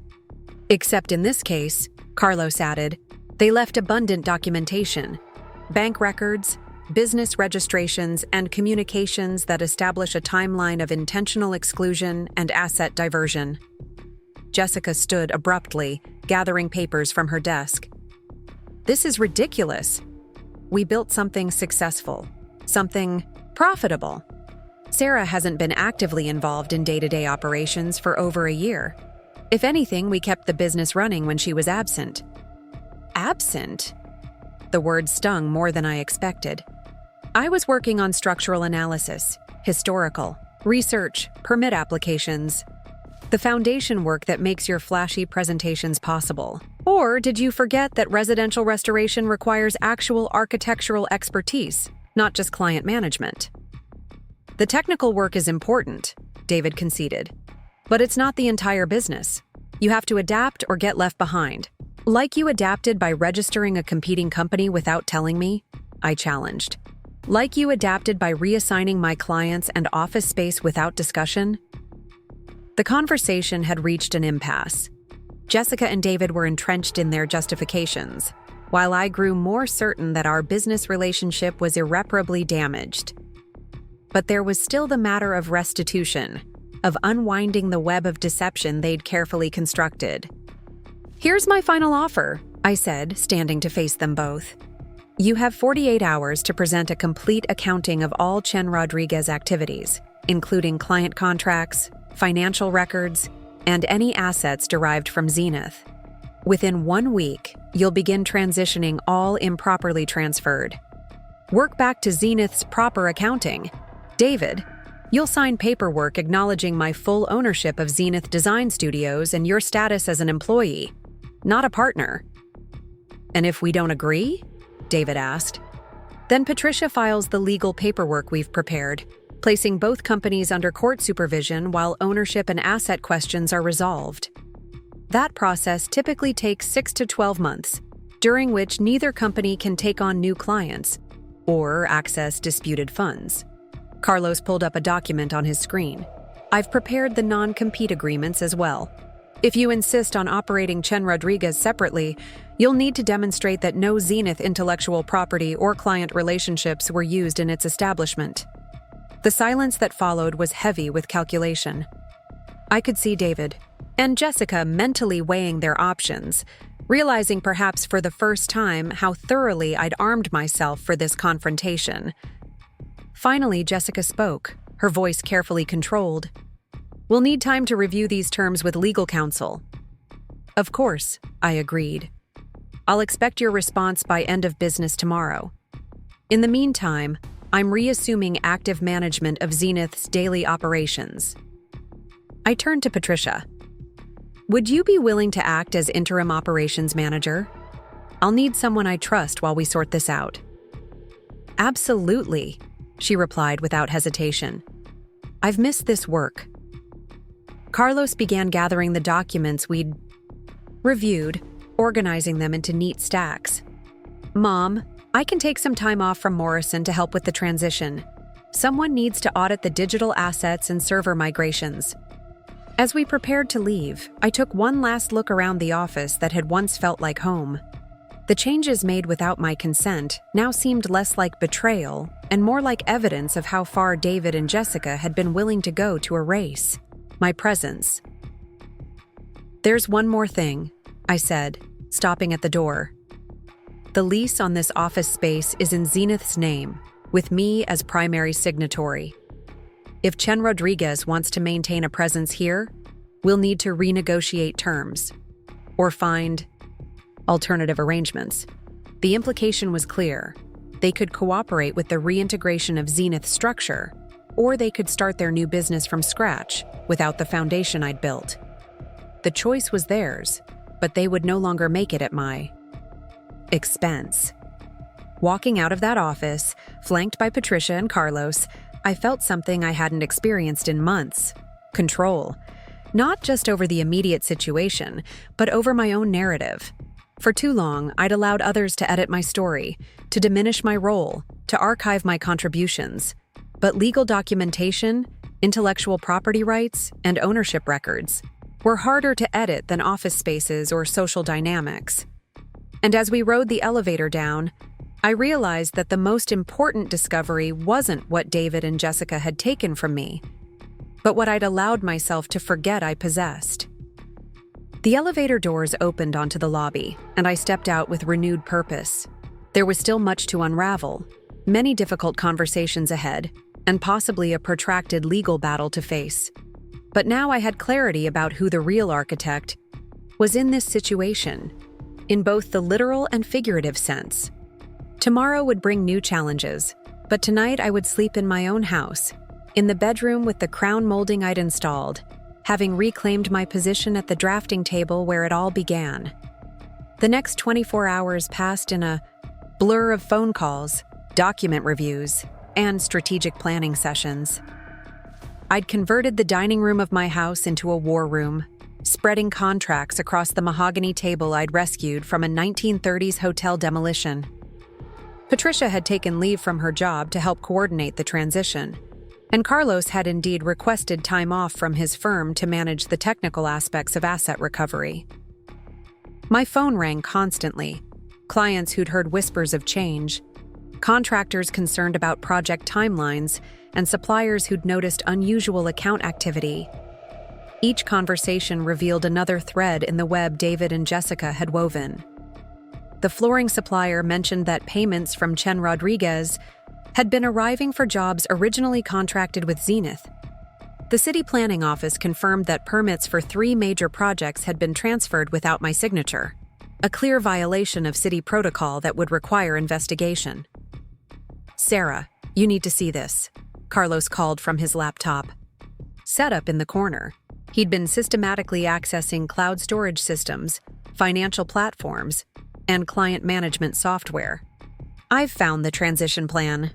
Except in this case," Carlos added, "they left abundant documentation, bank records, business registrations, and communications that establish a timeline of intentional exclusion and asset diversion." Jessica stood abruptly, gathering papers from her desk. "This is ridiculous. We built something successful, something profitable. Sarah hasn't been actively involved in day-to-day operations for over a year. If anything, we kept the business running when she was absent." "Absent?" The word stung more than I expected. "I was working on structural analysis, historical, research, permit applications, the foundation work that makes your flashy presentations possible. Or did you forget that residential restoration requires actual architectural expertise, not just client management?" "The technical work is important," David conceded, "but it's not the entire business. You have to adapt or get left behind. Like you adapted by registering a competing company without telling me," I challenged. "Like you adapted by reassigning my clients and office space without discussion." The conversation had reached an impasse. Jessica and David were entrenched in their justifications, while I grew more certain that our business relationship was irreparably damaged. But there was still the matter of restitution, of unwinding the web of deception they'd carefully constructed. "Here's my final offer," I said, standing to face them both. "You have 48 hours to present a complete accounting of all Chen Rodriguez activities, including client contracts, financial records, and any assets derived from Zenith. Within 1 week, you'll begin transitioning all improperly transferred. Work back to Zenith's proper accounting. David, you'll sign paperwork acknowledging my full ownership of Zenith Design Studios and your status as an employee, not a partner." "And if we don't agree?" David asked. "Then Patricia files the legal paperwork we've prepared, placing both companies under court supervision while ownership and asset questions are resolved. That process typically takes 6 to 12 months, during which neither company can take on new clients or access disputed funds." Carlos pulled up a document on his screen. "I've prepared the non-compete agreements as well. If you insist on operating Chen Rodriguez separately, you'll need to demonstrate that no Zenith intellectual property or client relationships were used in its establishment." The silence that followed was heavy with calculation. I could see David and Jessica mentally weighing their options, realizing perhaps for the first time how thoroughly I'd armed myself for this confrontation. Finally, Jessica spoke, her voice carefully controlled. We'll need time to review these terms with legal counsel. Of course, I agreed. I'll expect your response by end of business tomorrow. In the meantime, I'm reassuming active management of Zenith's daily operations. I turned to Patricia. Would you be willing to act as interim operations manager? I'll need someone I trust while we sort this out. Absolutely, she replied without hesitation. I've missed this work. Carlos began gathering the documents we'd reviewed, organizing them into neat stacks. Mom, I can take some time off from Morrison to help with the transition. Someone needs to audit the digital assets and server migrations. As we prepared to leave, I took one last look around the office that had once felt like home. The changes made without my consent now seemed less like betrayal and more like evidence of how far David and Jessica had been willing to go to erase my presence. There's one more thing, I said, stopping at the door. The lease on this office space is in Zenith's name, with me as primary signatory. If Chen Rodriguez wants to maintain a presence here, we'll need to renegotiate terms or find alternative arrangements. The implication was clear. They could cooperate with the reintegration of Zenith's structure, or they could start their new business from scratch without the foundation I'd built. The choice was theirs, but they would no longer make it at my expense. Walking out of that office, flanked by Patricia and Carlos, I felt something I hadn't experienced in months: control. Not just over the immediate situation, but over my own narrative. For too long, I'd allowed others to edit my story, to diminish my role, to archive my contributions. But legal documentation, intellectual property rights, and ownership records were harder to edit than office spaces or social dynamics. And as we rode the elevator down, I realized that the most important discovery wasn't what David and Jessica had taken from me, but what I'd allowed myself to forget I possessed. The elevator doors opened onto the lobby, and I stepped out with renewed purpose. There was still much to unravel, many difficult conversations ahead, and possibly a protracted legal battle to face. But now I had clarity about who the real architect was in this situation, in both the literal and figurative sense. Tomorrow would bring new challenges, but tonight I would sleep in my own house, in the bedroom with the crown molding I'd installed, having reclaimed my position at the drafting table where it all began. The next 24 hours passed in a blur of phone calls, document reviews, and strategic planning sessions. I'd converted the dining room of my house into a war room, spreading contracts across the mahogany table I'd rescued from a 1930s hotel demolition. Patricia had taken leave from her job to help coordinate the transition, and Carlos had indeed requested time off from his firm to manage the technical aspects of asset recovery. My phone rang constantly, clients who'd heard whispers of change, contractors concerned about project timelines, and suppliers who'd noticed unusual account activity. Each conversation revealed another thread in the web David and Jessica had woven. The flooring supplier mentioned that payments from Chen Rodriguez had been arriving for jobs originally contracted with Zenith. The city planning office confirmed that permits for 3 major projects had been transferred without my signature, a clear violation of city protocol that would require investigation. "Sarah, you need to see this," Carlos called from his laptop. Set up in the corner, he'd been systematically accessing cloud storage systems, financial platforms, and client management software. "I've found the transition plan."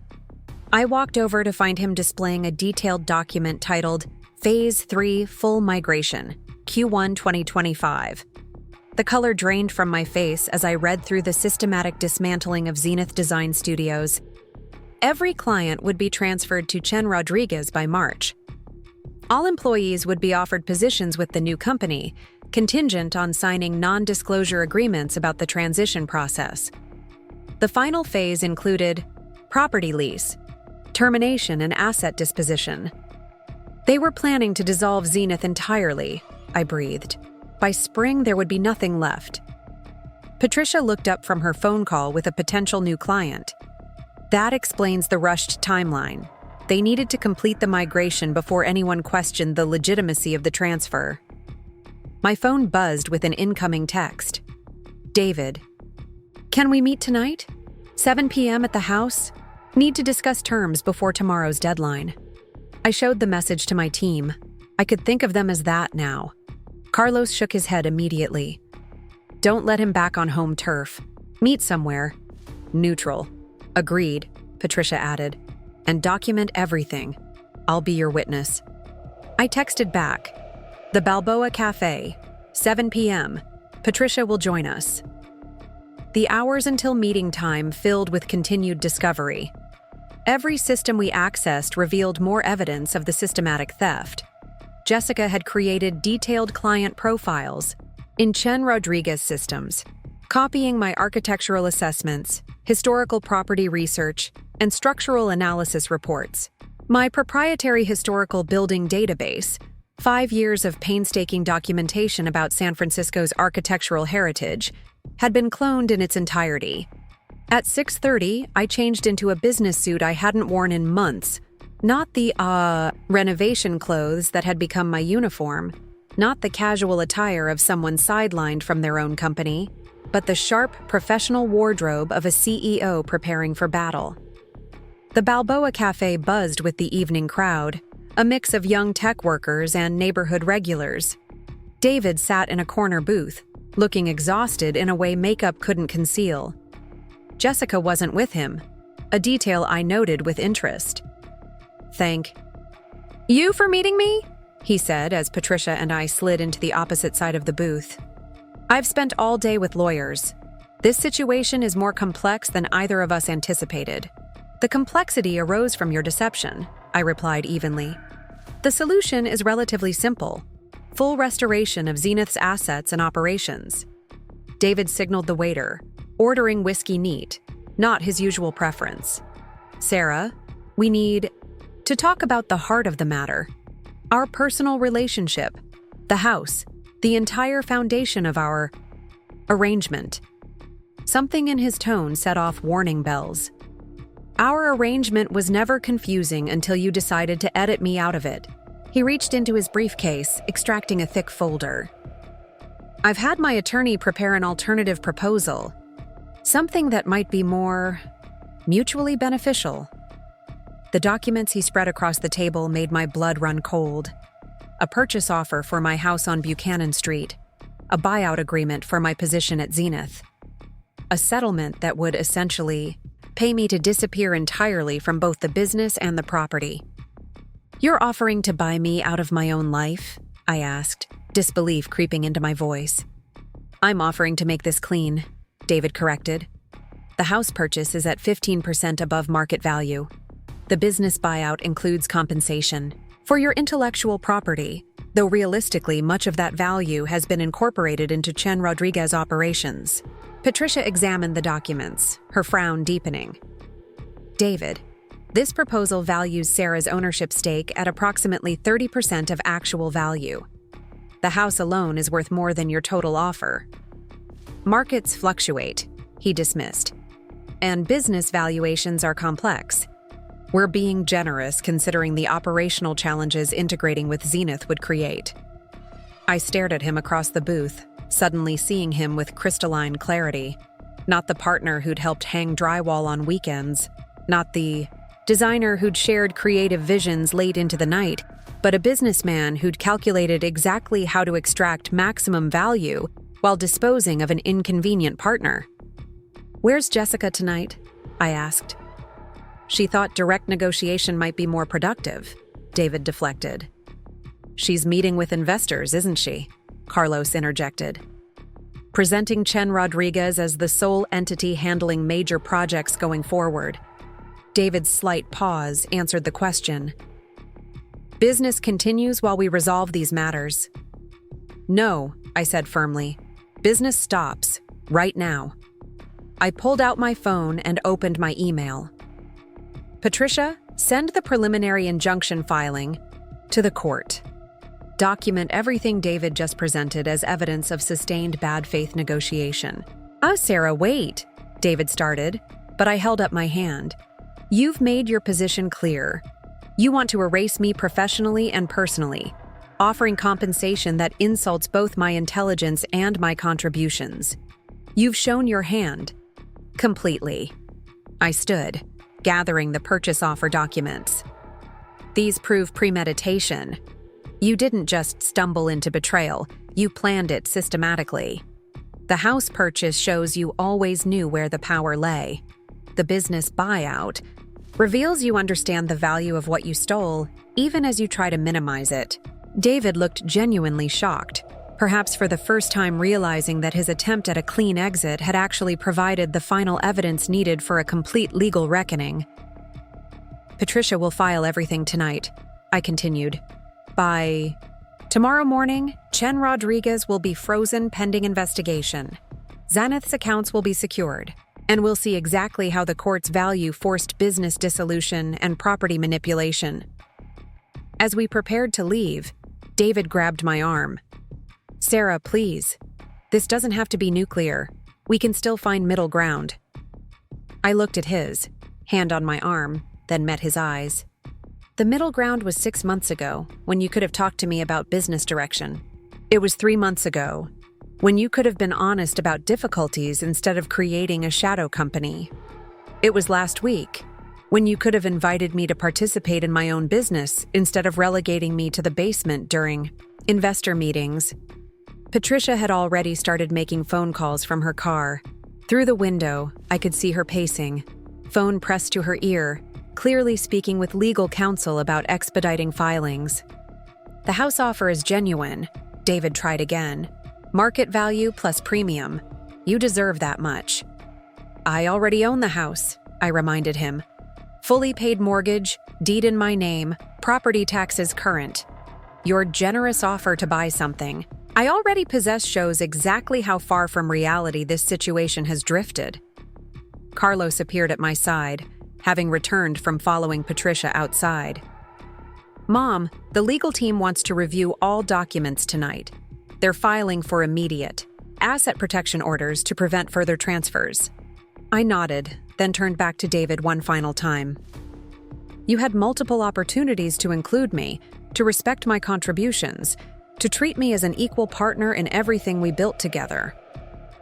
I walked over to find him displaying a detailed document titled Phase 3 Full Migration, Q1 2025. The color drained from my face as I read through the systematic dismantling of Zenith Design Studios. Every client would be transferred to Chen Rodriguez by March. All employees would be offered positions with the new company, contingent on signing non-disclosure agreements about the transition process. The final phase included property lease, termination, and asset disposition. They were planning to dissolve Zenith entirely, I breathed. By spring, there would be nothing left. Patricia looked up from her phone call with a potential new client. "That explains the rushed timeline. They needed to complete the migration before anyone questioned the legitimacy of the transfer. My phone buzzed with an incoming text. David. Can we meet tonight? 7 p.m. at the house? Need to discuss terms before tomorrow's deadline. I showed the message to my team. I could think of them as that now. Carlos shook his head immediately. Don't let him back on home turf. Meet somewhere. Neutral. Agreed, Patricia added. And document everything. I'll be your witness. I texted back. The Balboa Cafe, 7 p.m. Patricia will join us. The hours until meeting time filled with continued discovery. Every system we accessed revealed more evidence of the systematic theft. Jessica had created detailed client profiles in Chen Rodriguez systems, copying my architectural assessments, historical property research, and structural analysis reports. My proprietary historical building database, 5 years of painstaking documentation about San Francisco's architectural heritage, had been cloned in its entirety. At 6:30, I changed into a business suit I hadn't worn in months. Not the, renovation clothes that had become my uniform, not the casual attire of someone sidelined from their own company, but the sharp, professional wardrobe of a CEO preparing for battle. The Balboa Cafe buzzed with the evening crowd, a mix of young tech workers and neighborhood regulars. David sat in a corner booth, looking exhausted in a way makeup couldn't conceal. Jessica wasn't with him, a detail I noted with interest. Thank you for meeting me, he said as Patricia and I slid into the opposite side of the booth. I've spent all day with lawyers. This situation is more complex than either of us anticipated. The complexity arose from your deception, I replied evenly. The solution is relatively simple. Full restoration of Zenith's assets and operations. David signaled the waiter, ordering whiskey neat, not his usual preference. Sarah, we need to talk about the heart of the matter. Our personal relationship, the house, the entire foundation of our arrangement. Something in his tone set off warning bells. Our arrangement was never confusing until you decided to edit me out of it. He reached into his briefcase, extracting a thick folder. I've had my attorney prepare an alternative proposal. Something that might be more mutually beneficial. The documents he spread across the table made my blood run cold. A purchase offer for my house on Buchanan Street. A buyout agreement for my position at Zenith. A settlement that would essentially pay me to disappear entirely from both the business and the property. You're offering to buy me out of my own life? I asked, disbelief creeping into my voice. I'm offering to make this clean, David corrected. The house purchase is at 15% above market value. The business buyout includes compensation for your intellectual property, though realistically much of that value has been incorporated into Chen Rodriguez operations. Patricia examined the documents, her frown deepening. David, this proposal values Sarah's ownership stake at approximately 30% of actual value. The house alone is worth more than your total offer. Markets fluctuate, he dismissed, and business valuations are complex. We're being generous considering the operational challenges integrating with Zenith would create. I stared at him across the booth, suddenly seeing him with crystalline clarity. Not the partner who'd helped hang drywall on weekends, not the designer who'd shared creative visions late into the night, but a businessman who'd calculated exactly how to extract maximum value while disposing of an inconvenient partner. Where's Jessica tonight? I asked. She thought direct negotiation might be more productive, David deflected. She's meeting with investors, isn't she? Carlos interjected. Presenting Chen Rodriguez as the sole entity handling major projects going forward. David's slight pause answered the question. Business continues while we resolve these matters. No, I said firmly. Business stops, right now. I pulled out my phone and opened my email. Patricia, send the preliminary injunction filing to the court. Document everything David just presented as evidence of sustained bad faith negotiation. Oh, Sarah, wait, David started, but I held up my hand. You've made your position clear. You want to erase me professionally and personally, offering compensation that insults both my intelligence and my contributions. You've shown your hand. Completely. I stood, gathering the purchase offer documents. These prove premeditation. You didn't just stumble into betrayal, you planned it systematically. The house purchase shows you always knew where the power lay. The business buyout reveals you understand the value of what you stole, even as you try to minimize it. David looked genuinely shocked, perhaps for the first time realizing that his attempt at a clean exit had actually provided the final evidence needed for a complete legal reckoning. Patricia will file everything tonight, I continued. By tomorrow morning, Chen Rodriguez will be frozen pending investigation. Zenith's accounts will be secured, and we'll see exactly how the courts value forced business dissolution and property manipulation. As we prepared to leave, David grabbed my arm. Sarah, please. This doesn't have to be nuclear. We can still find middle ground. I looked at his, hand on my arm, then met his eyes. The middle ground was 6 months ago, when you could have talked to me about business direction. It was 3 months ago, when you could have been honest about difficulties instead of creating a shadow company. It was last week, when you could have invited me to participate in my own business instead of relegating me to the basement during investor meetings. Patricia had already started making phone calls from her car. Through the window, I could see her pacing, phone pressed to her ear, clearly speaking with legal counsel about expediting filings. The house offer is genuine, David tried again. Market value plus premium. You deserve that much. I already own the house, I reminded him. Fully paid mortgage, deed in my name, property taxes current. Your generous offer to buy something I already possess shows exactly how far from reality this situation has drifted. Carlos appeared at my side, having returned from following Patricia outside. Mom, the legal team wants to review all documents tonight. They're filing for immediate asset protection orders to prevent further transfers. I nodded, then turned back to David one final time. You had multiple opportunities to include me, to respect my contributions, to treat me as an equal partner in everything we built together.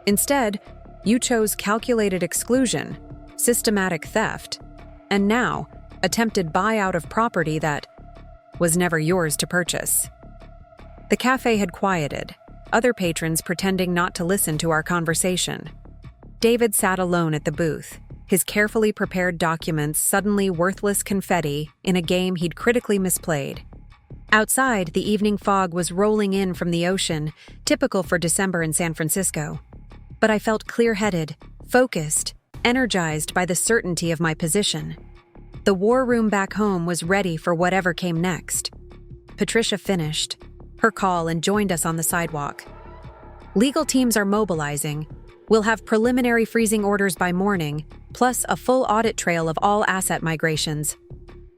Instead, you chose calculated exclusion, systematic theft, and now, attempted buyout of property that was never yours to purchase. The cafe had quieted, other patrons pretending not to listen to our conversation. David sat alone at the booth, his carefully prepared documents suddenly worthless confetti in a game he'd critically misplayed. Outside, the evening fog was rolling in from the ocean, typical for December in San Francisco. But I felt clear-headed, focused, energized by the certainty of my position. The war room back home was ready for whatever came next. Patricia finished her call and joined us on the sidewalk. Legal teams are mobilizing. We'll have preliminary freezing orders by morning, plus a full audit trail of all asset migrations.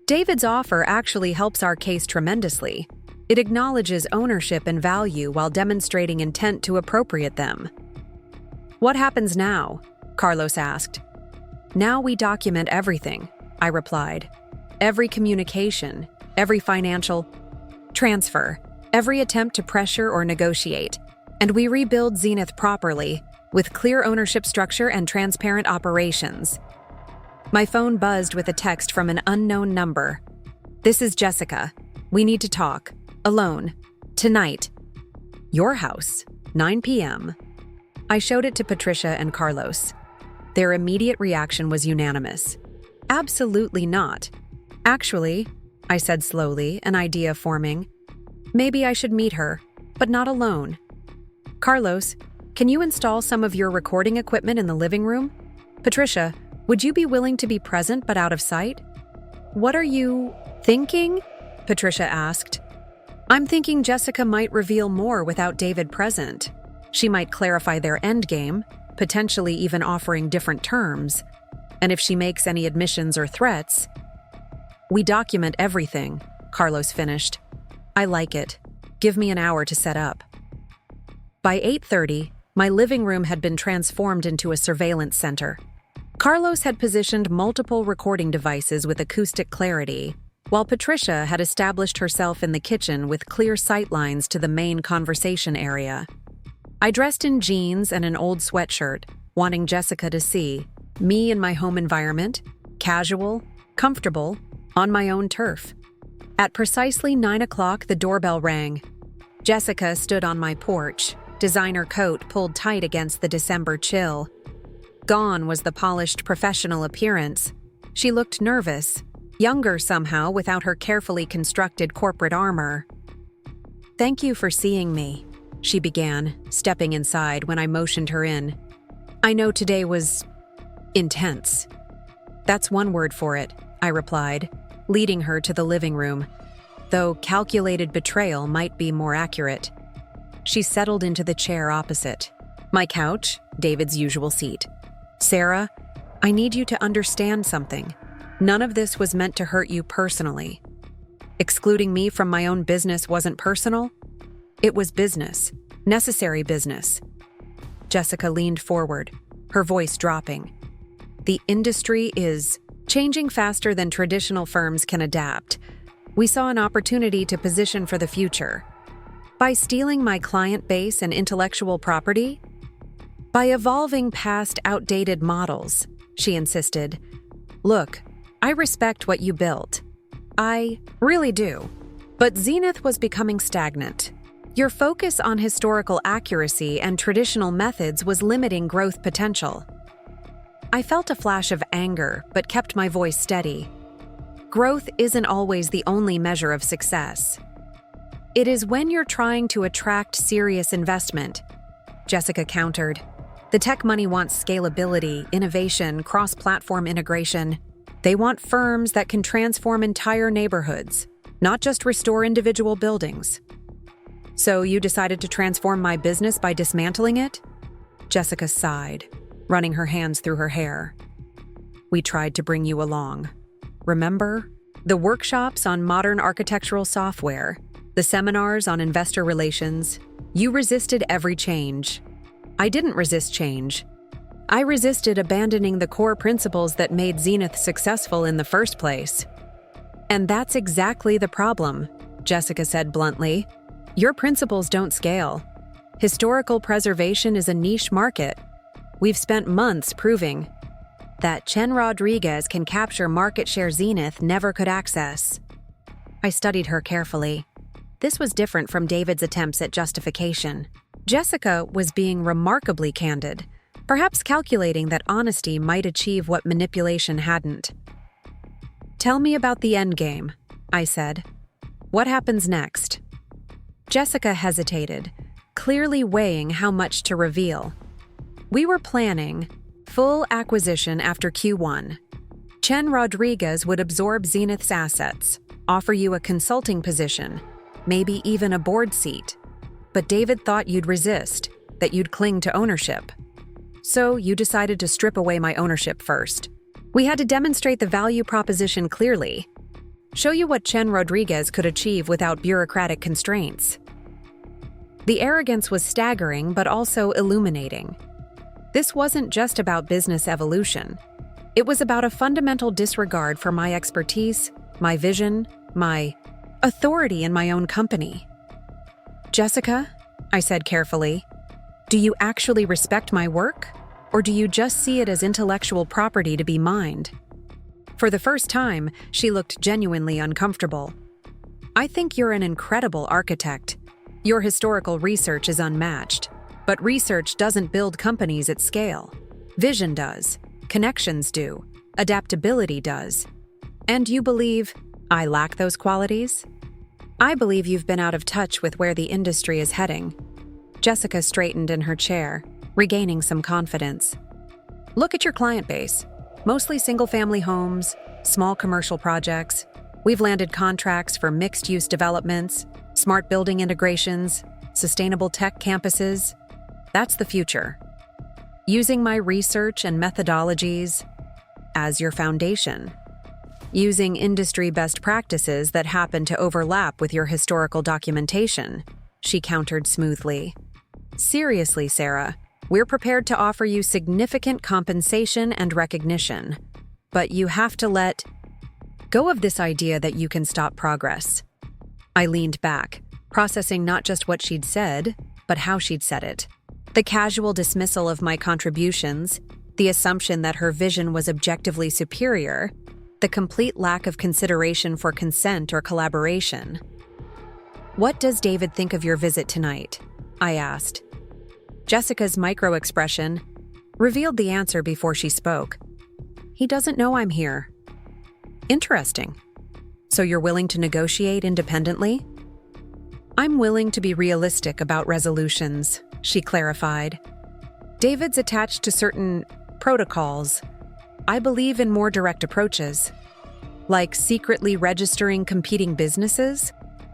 David's offer actually helps our case tremendously. It acknowledges ownership and value while demonstrating intent to appropriate them. What happens now? Carlos asked. Now we document everything, I replied. Every communication, every financial transfer, every attempt to pressure or negotiate. And we rebuild Zenith properly, with clear ownership structure and transparent operations. My phone buzzed with a text from an unknown number. This is Jessica. We need to talk. Alone. Tonight. Your house. 9 p.m. I showed it to Patricia and Carlos. Their immediate reaction was unanimous. Absolutely not. Actually, I said slowly, an idea forming. Maybe I should meet her, but not alone. Carlos, can you install some of your recording equipment in the living room? Patricia, would you be willing to be present but out of sight? What are you thinking? Patricia asked. I'm thinking Jessica might reveal more without David present. She might clarify their endgame, potentially even offering different terms. And if she makes any admissions or threats, we document everything, Carlos finished. I like it. Give me an hour to set up. By 8:30, my living room had been transformed into a surveillance center. Carlos had positioned multiple recording devices with acoustic clarity, while Patricia had established herself in the kitchen with clear sightlines to the main conversation area. I dressed in jeans and an old sweatshirt, wanting Jessica to see me in my home environment, casual, comfortable, on my own turf. At precisely 9 o'clock, the doorbell rang. Jessica stood on my porch, designer coat pulled tight against the December chill. Gone was the polished professional appearance. She looked nervous, younger somehow without her carefully constructed corporate armor. "Thank you for seeing me," she began, stepping inside when I motioned her in. "I know today was intense." "That's one word for it," I replied, leading her to the living room, though calculated betrayal might be more accurate. She settled into the chair opposite. My couch, David's usual seat. "Sarah, I need you to understand something. None of this was meant to hurt you personally. Excluding me from my own business wasn't personal. It was business, necessary business." Jessica leaned forward, her voice dropping. "The industry is changing faster than traditional firms can adapt. We saw an opportunity to position for the future. By stealing my client base and intellectual property? By evolving past outdated models," she insisted. "Look, I respect what you built. I really do. But Zenith was becoming stagnant. Your focus on historical accuracy and traditional methods was limiting growth potential." I felt a flash of anger, but kept my voice steady. Growth isn't always the only measure of success. It is when you're trying to attract serious investment, Jessica countered. The tech money wants scalability, innovation, cross-platform integration. They want firms that can transform entire neighborhoods, not just restore individual buildings. "So you decided to transform my business by dismantling it?" Jessica sighed, running her hands through her hair. "We tried to bring you along. Remember? The workshops on modern architectural software, the seminars on investor relations. You resisted every change. I didn't resist change. I resisted abandoning the core principles that made Zenith successful in the first place." "And that's exactly the problem," Jessica said bluntly. "Your principles don't scale. Historical preservation is a niche market. We've spent months proving that Chen Rodriguez can capture market share Zenith never could access." I studied her carefully. This was different from David's attempts at justification. Jessica was being remarkably candid, perhaps calculating that honesty might achieve what manipulation hadn't. "Tell me about the endgame," I said. "What happens next?" Jessica hesitated, clearly weighing how much to reveal. "We were planning full acquisition after Q1. Chen Rodriguez would absorb Zenith's assets, offer you a consulting position, maybe even a board seat. But David thought you'd resist, that you'd cling to ownership. So you decided to strip away my ownership first. We had to demonstrate the value proposition clearly, show you what Chen Rodriguez could achieve without bureaucratic constraints." The arrogance was staggering but also illuminating. This wasn't just about business evolution. It was about a fundamental disregard for my expertise, my vision, my authority in my own company. "Jessica," I said carefully, "do you actually respect my work? Or do you just see it as intellectual property to be mined?" For the first time, she looked genuinely uncomfortable. "I think you're an incredible architect. Your historical research is unmatched. But research doesn't build companies at scale. Vision does. Connections do. Adaptability does. And you believe I lack those qualities? I believe you've been out of touch with where the industry is heading." Jessica straightened in her chair, regaining some confidence. "Look at your client base. Mostly single-family homes, small commercial projects. We've landed contracts for mixed-use developments, smart building integrations, sustainable tech campuses. That's the future. Using my research and methodologies as your foundation. Using industry best practices that happen to overlap with your historical documentation," she countered smoothly. "Seriously, Sarah, we're prepared to offer you significant compensation and recognition. But you have to let..." Go of this idea that you can stop progress. I leaned back, processing not just what she'd said, but how she'd said it. The casual dismissal of my contributions, the assumption that her vision was objectively superior, the complete lack of consideration for consent or collaboration. "What does David think of your visit tonight?" I asked. Jessica's micro-expression revealed the answer before she spoke. "He doesn't know I'm here." "Interesting. So you're willing to negotiate independently?" "I'm willing to be realistic about resolutions," she clarified. "David's attached to certain protocols. I believe in more direct approaches, like secretly registering competing businesses,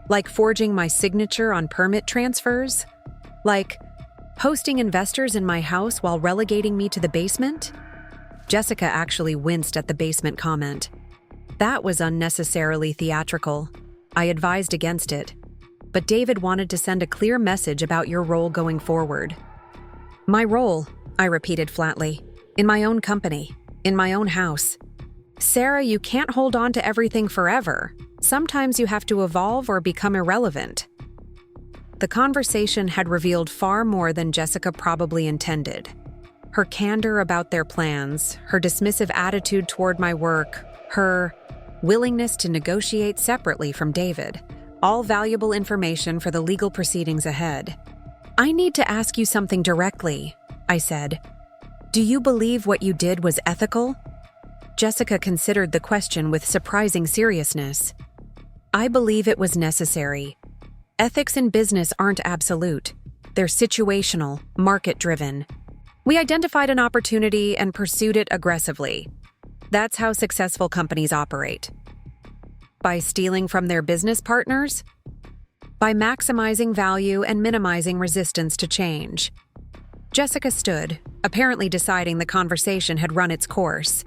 like forging my signature on permit transfers, like hosting investors in my house while relegating me to the basement." Jessica actually winced at the basement comment. That was unnecessarily theatrical. I advised against it. But David wanted to send a clear message about your role going forward. "My role," I repeated flatly, "in my own company, in my own house. Sarah, you can't hold on to everything forever. Sometimes you have to evolve or become irrelevant." The conversation had revealed far more than Jessica probably intended. Her candor about their plans, her dismissive attitude toward my work, her willingness to negotiate separately from David, all valuable information for the legal proceedings ahead. "I need to ask you something directly," I said. "Do you believe what you did was ethical?" Jessica considered the question with surprising seriousness. "I believe it was necessary. Ethics in business aren't absolute. They're situational, market-driven. We identified an opportunity and pursued it aggressively. That's how successful companies operate. By stealing from their business partners? By maximizing value and minimizing resistance to change." Jessica stood, apparently deciding the conversation had run its course.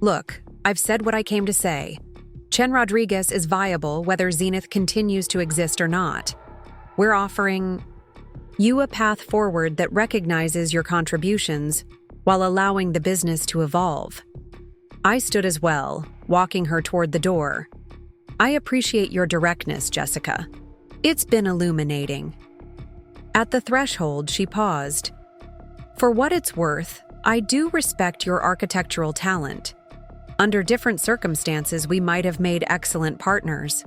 "Look, I've said what I came to say. Chen Rodriguez is viable whether Zenith continues to exist or not. We're offering you a path forward that recognizes your contributions while allowing the business to evolve." I stood as well, walking her toward the door. "I appreciate your directness, Jessica. It's been illuminating." At the threshold, she paused. "For what it's worth, I do respect your architectural talent. Under different circumstances, we might have made excellent partners."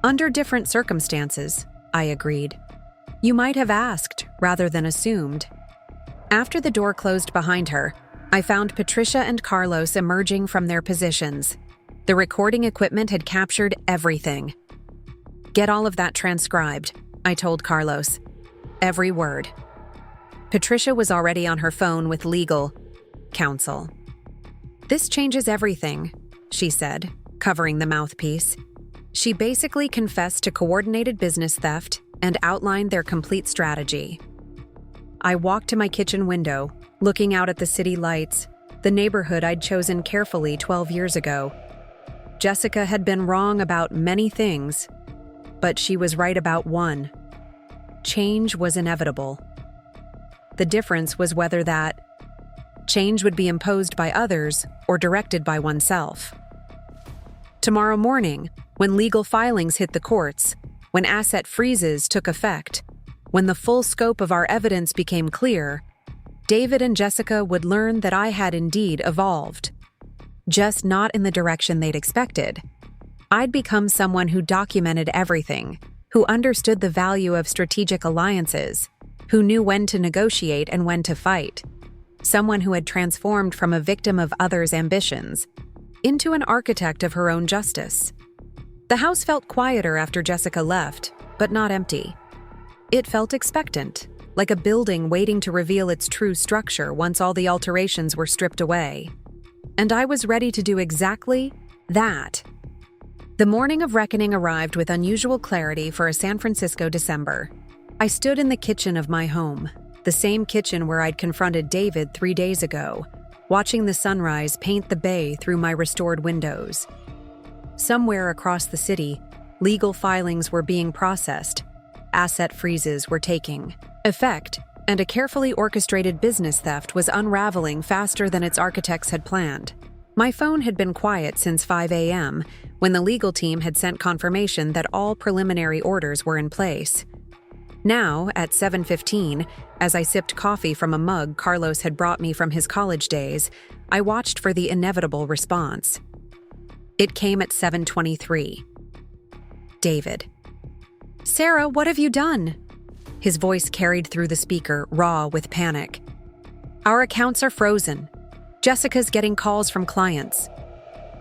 "Under different circumstances," I agreed. "You might have asked rather than assumed." After the door closed behind her, I found Patricia and Carlos emerging from their positions. The recording equipment had captured everything. "Get all of that transcribed," I told Carlos. "Every word." Patricia was already on her phone with legal counsel. "This changes everything," she said, covering the mouthpiece. She basically confessed to coordinated business theft and outlined their complete strategy. I walked to my kitchen window, looking out at the city lights, the neighborhood I'd chosen carefully 12 years ago. Jessica had been wrong about many things, but she was right about one. Change was inevitable. The difference was whether that change would be imposed by others or directed by oneself. Tomorrow morning, when legal filings hit the courts, when asset freezes took effect, when the full scope of our evidence became clear, David and Jessica would learn that I had indeed evolved. Just not in the direction they'd expected. I'd become someone who documented everything, who understood the value of strategic alliances, who knew when to negotiate and when to fight. Someone who had transformed from a victim of others' ambitions into an architect of her own justice. The house felt quieter after Jessica left, but not empty. It felt expectant, like a building waiting to reveal its true structure once all the alterations were stripped away. And I was ready to do exactly that. The morning of reckoning arrived with unusual clarity for a San Francisco December. I stood in the kitchen of my home, the same kitchen where I'd confronted David 3 days ago, watching the sunrise paint the bay through my restored windows. Somewhere across the city, legal filings were being processed, asset freezes were taking effect, and a carefully orchestrated business theft was unraveling faster than its architects had planned. My phone had been quiet since 5 a.m. when the legal team had sent confirmation that all preliminary orders were in place. Now, at 7:15, as I sipped coffee from a mug Carlos had brought me from his college days, I watched for the inevitable response. It came at 7:23. David. "Sarah, what have you done?" His voice carried through the speaker, raw with panic. "Our accounts are frozen. Jessica's getting calls from clients.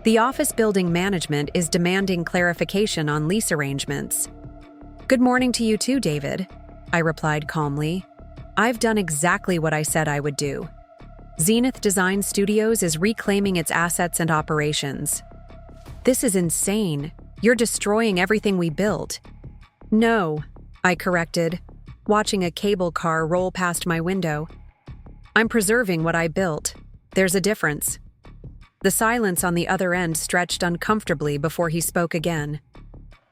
The office building management is demanding clarification on lease arrangements." "Good morning to you too, David," I replied calmly. "I've done exactly what I said I would do. Zenith Design Studios is reclaiming its assets and operations." "This is insane. You're destroying everything we built." "No," I corrected, watching a cable car roll past my window. "I'm preserving what I built. There's a difference." The silence on the other end stretched uncomfortably before he spoke again.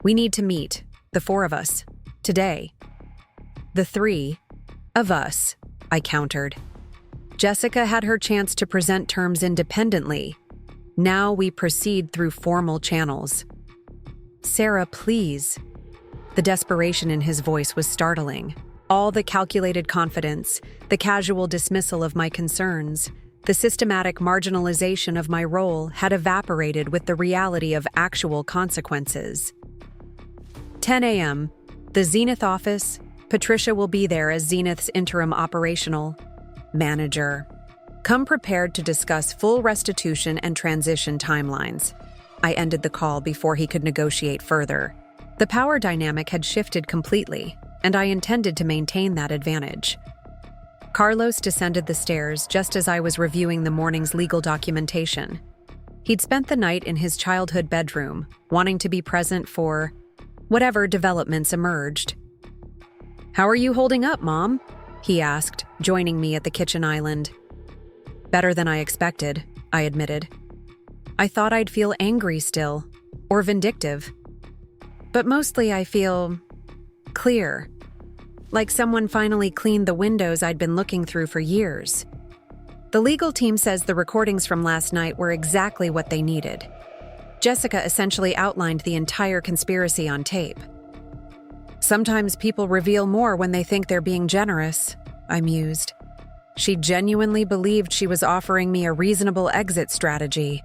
"We need to meet, the four of us, today." "The three of us," I countered. Jessica had her chance to present terms independently. Now we proceed through formal channels. "Sarah, please." The desperation in his voice was startling. All the calculated confidence, the casual dismissal of my concerns, the systematic marginalization of my role had evaporated with the reality of actual consequences. 10 a.m., the Zenith office. Patricia will be there as Zenith's interim operational manager. Come prepared to discuss full restitution and transition timelines. I ended the call before he could negotiate further. The power dynamic had shifted completely, and I intended to maintain that advantage. Carlos descended the stairs just as I was reviewing the morning's legal documentation. He'd spent the night in his childhood bedroom, wanting to be present for whatever developments emerged. "How are you holding up, Mom?" he asked, joining me at the kitchen island. "Better than I expected," I admitted. "I thought I'd feel angry still, or vindictive. But mostly I feel clear. Like someone finally cleaned the windows I'd been looking through for years. The legal team says the recordings from last night were exactly what they needed. Jessica essentially outlined the entire conspiracy on tape. Sometimes people reveal more when they think they're being generous," I mused. She genuinely believed she was offering me a reasonable exit strategy.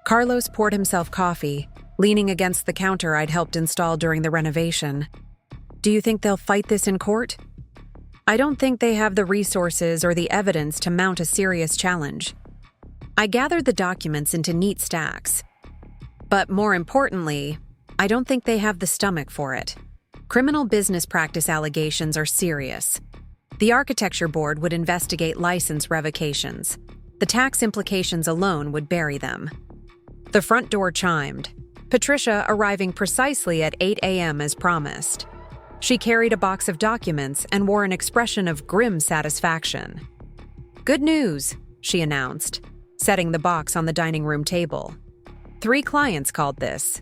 Carlos poured himself coffee, leaning against the counter I'd helped install during the renovation. "Do you think they'll fight this in court?" "I don't think they have the resources or the evidence to mount a serious challenge." I gathered the documents into neat stacks. But more importantly, I don't think they have the stomach for it. Criminal business practice allegations are serious. The architecture board would investigate license revocations. The tax implications alone would bury them. The front door chimed, Patricia arriving precisely at 8 a.m. as promised. She carried a box of documents and wore an expression of grim satisfaction. "Good news," she announced, setting the box on the dining room table. 3 clients called this.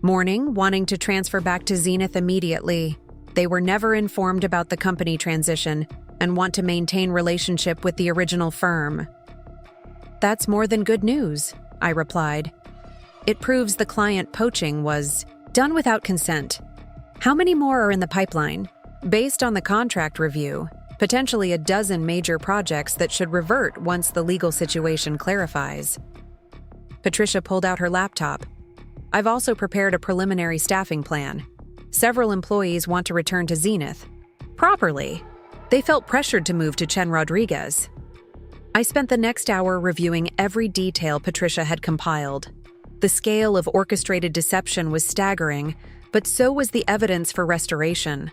Morning, wanting to transfer back to Zenith immediately. They were never informed about the company transition and want to maintain relationship with the original firm. "That's more than good news," I replied. "It proves the client poaching was done without consent. How many more are in the pipeline?" "Based on the contract review, potentially a dozen major projects that should revert once the legal situation clarifies." Patricia pulled out her laptop. "I've also prepared a preliminary staffing plan. Several employees want to return to Zenith. Properly. They felt pressured to move to Chen Rodriguez." I spent the next hour reviewing every detail Patricia had compiled. The scale of orchestrated deception was staggering, but so was the evidence for restoration.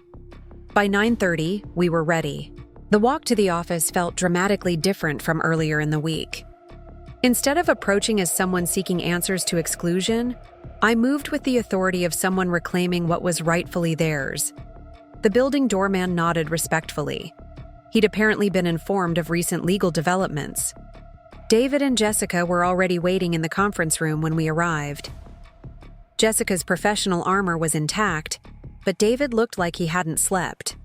By 9:30, we were ready. The walk to the office felt dramatically different from earlier in the week. Instead of approaching as someone seeking answers to exclusion, I moved with the authority of someone reclaiming what was rightfully theirs. The building doorman nodded respectfully. He'd apparently been informed of recent legal developments. David and Jessica were already waiting in the conference room when we arrived. Jessica's professional armor was intact, but David looked like he hadn't slept.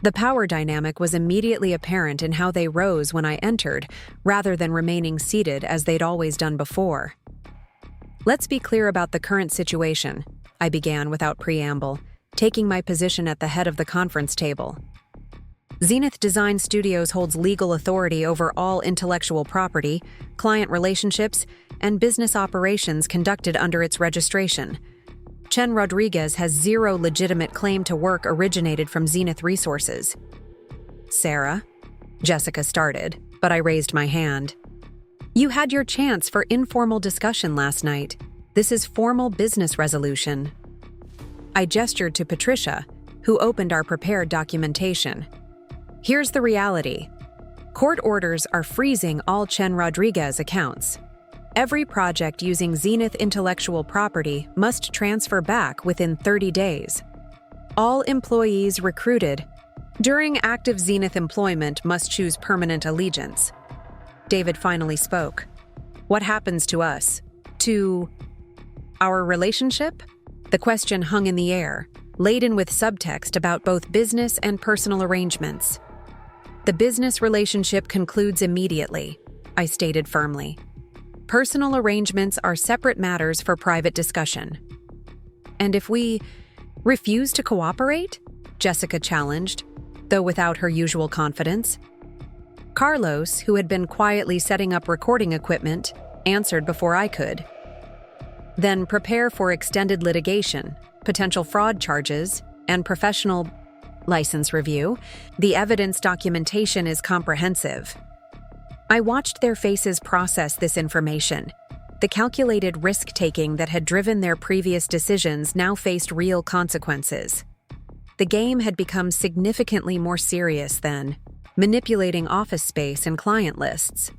The power dynamic was immediately apparent in how they rose when I entered, rather than remaining seated as they'd always done before. "Let's be clear about the current situation," I began without preamble, taking my position at the head of the conference table. "Zenith Design Studios holds legal authority over all intellectual property, client relationships, and business operations conducted under its registration. Chen Rodriguez has zero legitimate claim to work originated from Zenith Resources." "Sarah?" Jessica started, but I raised my hand. "You had your chance for informal discussion last night. This is formal business resolution." I gestured to Patricia, who opened our prepared documentation. "Here's the reality. Court orders are freezing all Chen Rodriguez accounts. Every project using Zenith intellectual property must transfer back within 30 days. All employees recruited during active Zenith employment must choose permanent allegiance." David finally spoke. "What happens to us? To our relationship?" The question hung in the air, laden with subtext about both business and personal arrangements. "The business relationship concludes immediately," I stated firmly. "Personal arrangements are separate matters for private discussion." "And if we refuse to cooperate?" Jessica challenged, though without her usual confidence. Carlos, who had been quietly setting up recording equipment, answered before I could. "Then prepare for extended litigation, potential fraud charges, and professional license review. The evidence documentation is comprehensive." I watched their faces process this information. The calculated risk-taking that had driven their previous decisions now faced real consequences. The game had become significantly more serious then, manipulating office space and client lists.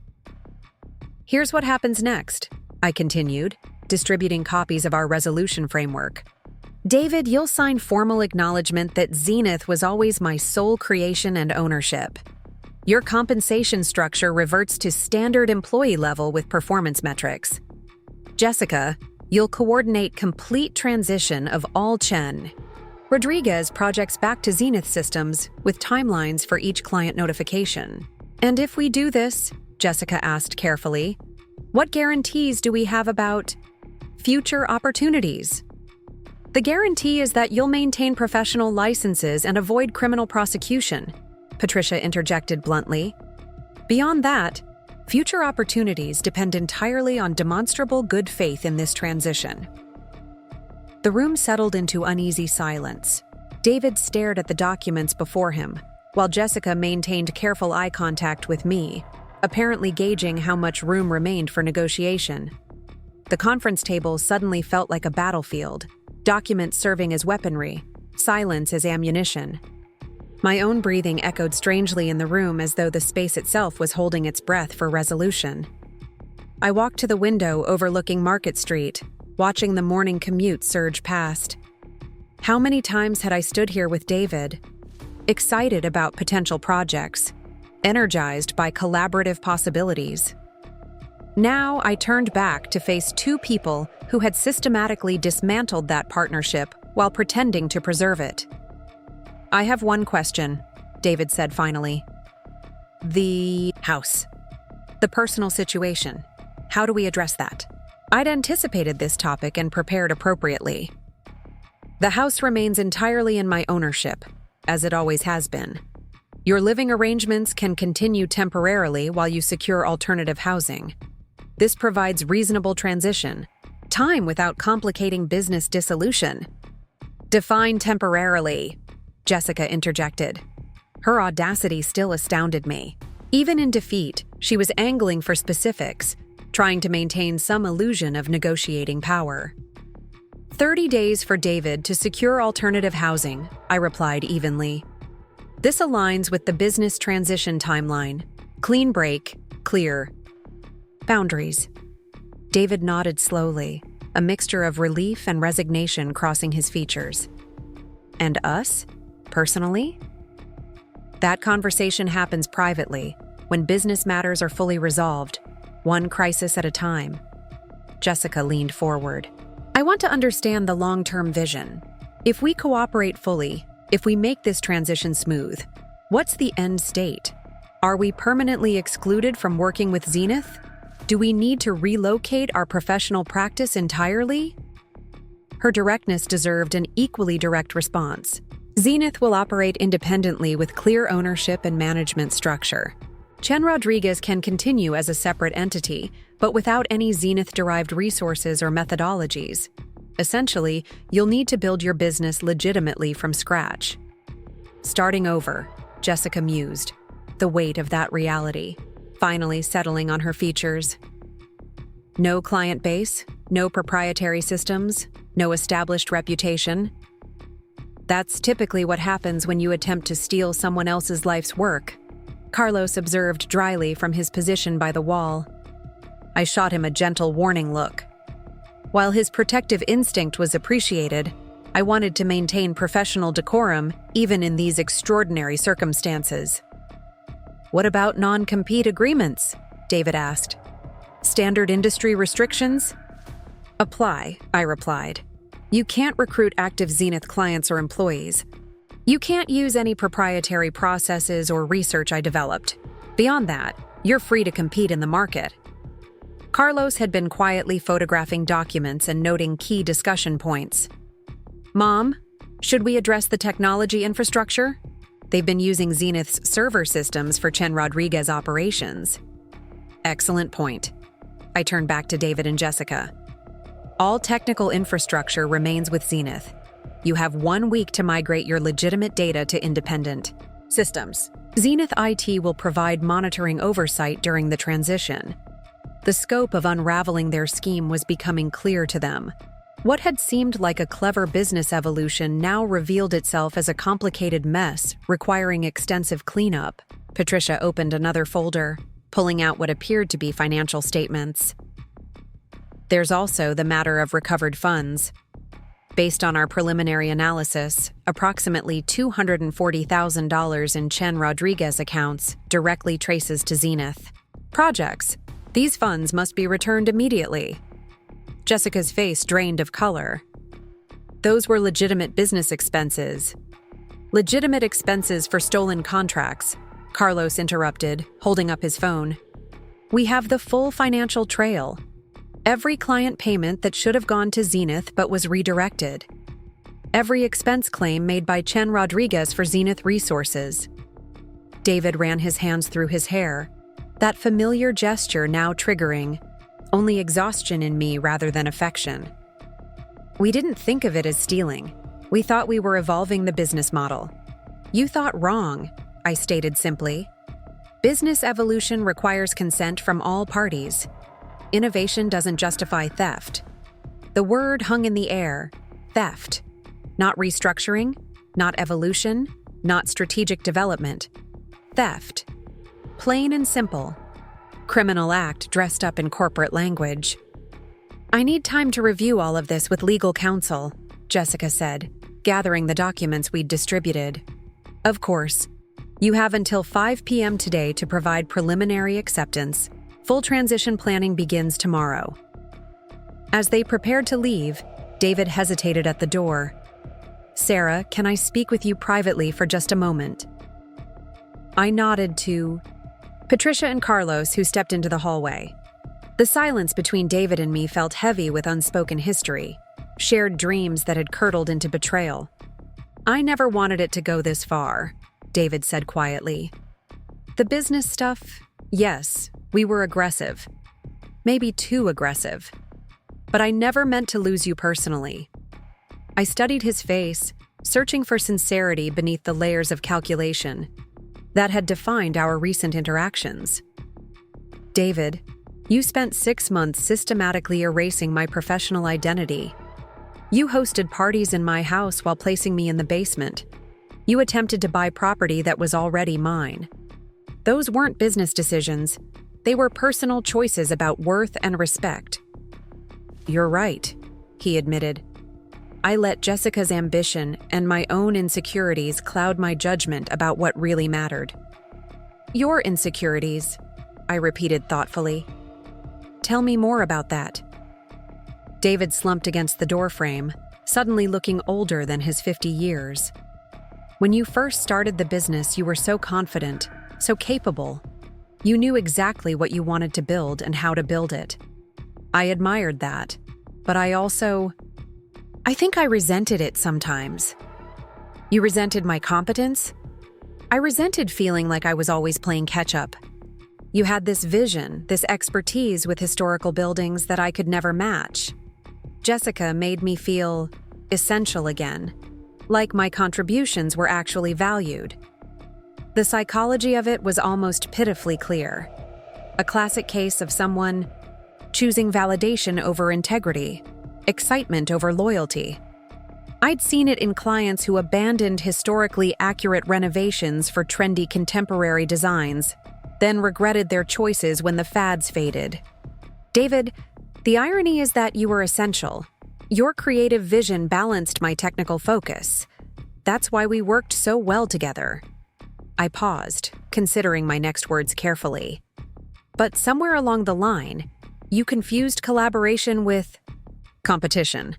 "Here's what happens next," I continued, distributing copies of our resolution framework. "David, you'll sign formal acknowledgement that Zenith was always my sole creation and ownership. Your compensation structure reverts to standard employee level with performance metrics. Jessica, you'll coordinate complete transition of all Chen Rodriguez projects back to Zenith systems with timelines for each client notification. And if we do this," Jessica asked carefully, "what guarantees do we have about future opportunities?" "The guarantee is that you'll maintain professional licenses and avoid criminal prosecution," Patricia interjected bluntly. "Beyond that, future opportunities depend entirely on demonstrable good faith in this transition." The room settled into uneasy silence. David stared at the documents before him, while Jessica maintained careful eye contact with me, apparently gauging how much room remained for negotiation. The conference table suddenly felt like a battlefield, documents serving as weaponry, silence as ammunition. My own breathing echoed strangely in the room as though the space itself was holding its breath for resolution. I walked to the window overlooking Market Street, watching the morning commute surge past. How many times had I stood here with David, excited about potential projects, energized by collaborative possibilities? Now I turned back to face two people who had systematically dismantled that partnership while pretending to preserve it. "I have one question," David said finally. "The house. The personal situation. How do we address that?" I'd anticipated this topic and prepared appropriately. "The house remains entirely in my ownership, as it always has been. Your living arrangements can continue temporarily while you secure alternative housing. This provides reasonable transition, time without complicating business dissolution." "Define temporarily," Jessica interjected. Her audacity still astounded me. Even in defeat, she was angling for specifics, trying to maintain some illusion of negotiating power. 30 days for David to secure alternative housing, I replied evenly. This aligns with the business transition timeline. Clean break, clear. Boundaries. David nodded slowly, a mixture of relief and resignation crossing his features. And us? Personally? That conversation happens privately, when business matters are fully resolved, one crisis at a time. Jessica leaned forward. "I want to understand the long-term vision. If we cooperate fully, If we make this transition smooth, what's the end state? Are we permanently excluded from working with Zenith? Do we need to relocate our professional practice entirely? Her directness deserved an equally direct response. Zenith will operate independently with clear ownership and management structure. Chen Rodriguez can continue as a separate entity, but without any Zenith-derived resources or methodologies. Essentially, you'll need to build your business legitimately from scratch. Starting over, Jessica mused, the weight of that reality, finally settling on her features. No client base, no proprietary systems, no established reputation. That's typically what happens when you attempt to steal someone else's life's work, Carlos observed dryly from his position by the wall. I shot him a gentle warning look. While his protective instinct was appreciated, I wanted to maintain professional decorum even in these extraordinary circumstances. What about non-compete agreements? David asked. Standard industry restrictions? Apply, I replied. You can't recruit active Zenith clients or employees. You can't use any proprietary processes or research I developed. Beyond that, you're free to compete in the market. Carlos had been quietly photographing documents and noting key discussion points. Mom, should we address the technology infrastructure? They've been using Zenith's server systems for Chen Rodriguez operations. Excellent point. I turned back to David and Jessica. All technical infrastructure remains with Zenith. You have 1 week to migrate your legitimate data to independent systems. Zenith IT will provide monitoring oversight during the transition. The scope of unraveling their scheme was becoming clear to them. What had seemed like a clever business evolution now revealed itself as a complicated mess requiring extensive cleanup. Patricia opened another folder, pulling out what appeared to be financial statements. There's also the matter of recovered funds. Based on our preliminary analysis, approximately $240,000 in Chen Rodriguez accounts directly traces to Zenith projects. These funds must be returned immediately. Jessica's face drained of color. Those were legitimate business expenses. Legitimate expenses for stolen contracts, Carlos interrupted, holding up his phone. We have the full financial trail. Every client payment that should have gone to Zenith but was redirected. Every expense claim made by Chen Rodriguez for Zenith resources. David ran his hands through his hair, that familiar gesture now triggering only exhaustion in me rather than affection. We didn't think of it as stealing. We thought we were evolving the business model. You thought wrong, I stated simply. Business evolution requires consent from all parties. Innovation doesn't justify theft. The word hung in the air, theft. Not restructuring, not evolution, not strategic development. Theft. Plain and simple. Criminal act dressed up in corporate language. I need time to review all of this with legal counsel, Jessica said, gathering the documents we'd distributed. Of course. You have until 5 p.m. today to provide preliminary acceptance. Full transition planning begins tomorrow. As they prepared to leave, David hesitated at the door. Sarah, can I speak with you privately for just a moment? I nodded to Patricia and Carlos, who stepped into the hallway. The silence between David and me felt heavy with unspoken history, shared dreams that had curdled into betrayal. I never wanted it to go this far, David said quietly. The business stuff, yes, we were aggressive. Maybe too aggressive. But I never meant to lose you personally. I studied his face, searching for sincerity beneath the layers of calculation that had defined our recent interactions. David, you spent 6 months systematically erasing my professional identity. You hosted parties in my house while placing me in the basement. You attempted to buy property that was already mine. Those weren't business decisions. They were personal choices about worth and respect. You're right, he admitted. I let Jessica's ambition and my own insecurities cloud my judgment about what really mattered. Your insecurities, I repeated thoughtfully. Tell me more about that. David slumped against the doorframe, suddenly looking older than his 50 years. When you first started the business, you were so confident, so capable. You knew exactly what you wanted to build and how to build it. I admired that, but I think I resented it sometimes. You resented my competence? I resented feeling like I was always playing catch-up. You had this vision, this expertise with historical buildings that I could never match. Jessica made me feel essential again, like my contributions were actually valued. The psychology of it was almost pitifully clear. A classic case of someone choosing validation over integrity, excitement over loyalty. I'd seen it in clients who abandoned historically accurate renovations for trendy contemporary designs, then regretted their choices when the fads faded. David, the irony is that you were essential. Your creative vision balanced my technical focus. That's why we worked so well together. I paused, considering my next words carefully. But somewhere along the line, you confused collaboration with competition.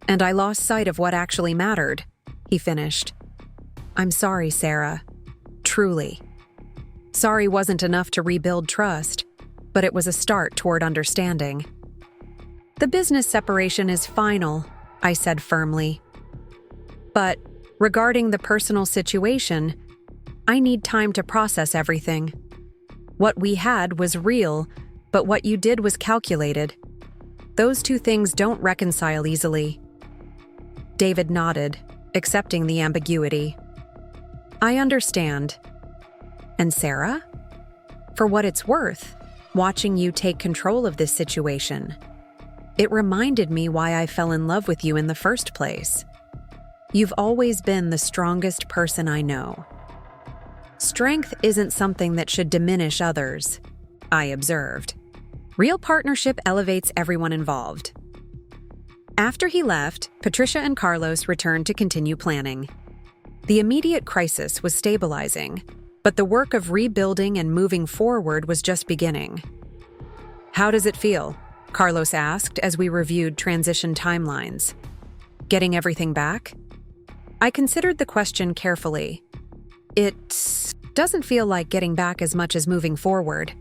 And I lost sight of what actually mattered, he finished. I'm sorry, Sarah. Truly. Sorry wasn't enough to rebuild trust, but it was a start toward understanding. The business separation is final, I said firmly. But regarding the personal situation, I need time to process everything. What we had was real, but what you did was calculated. Those two things don't reconcile easily. David nodded, accepting the ambiguity. I understand. And Sarah? For what it's worth, watching you take control of this situation, it reminded me why I fell in love with you in the first place. You've always been the strongest person I know. Strength isn't something that should diminish others, I observed. Real partnership elevates everyone involved. After he left, Patricia and Carlos returned to continue planning. The immediate crisis was stabilizing, but the work of rebuilding and moving forward was just beginning. How does it feel? Carlos asked as we reviewed transition timelines. Getting everything back? I considered the question carefully. It doesn't feel like getting back as much as moving forward.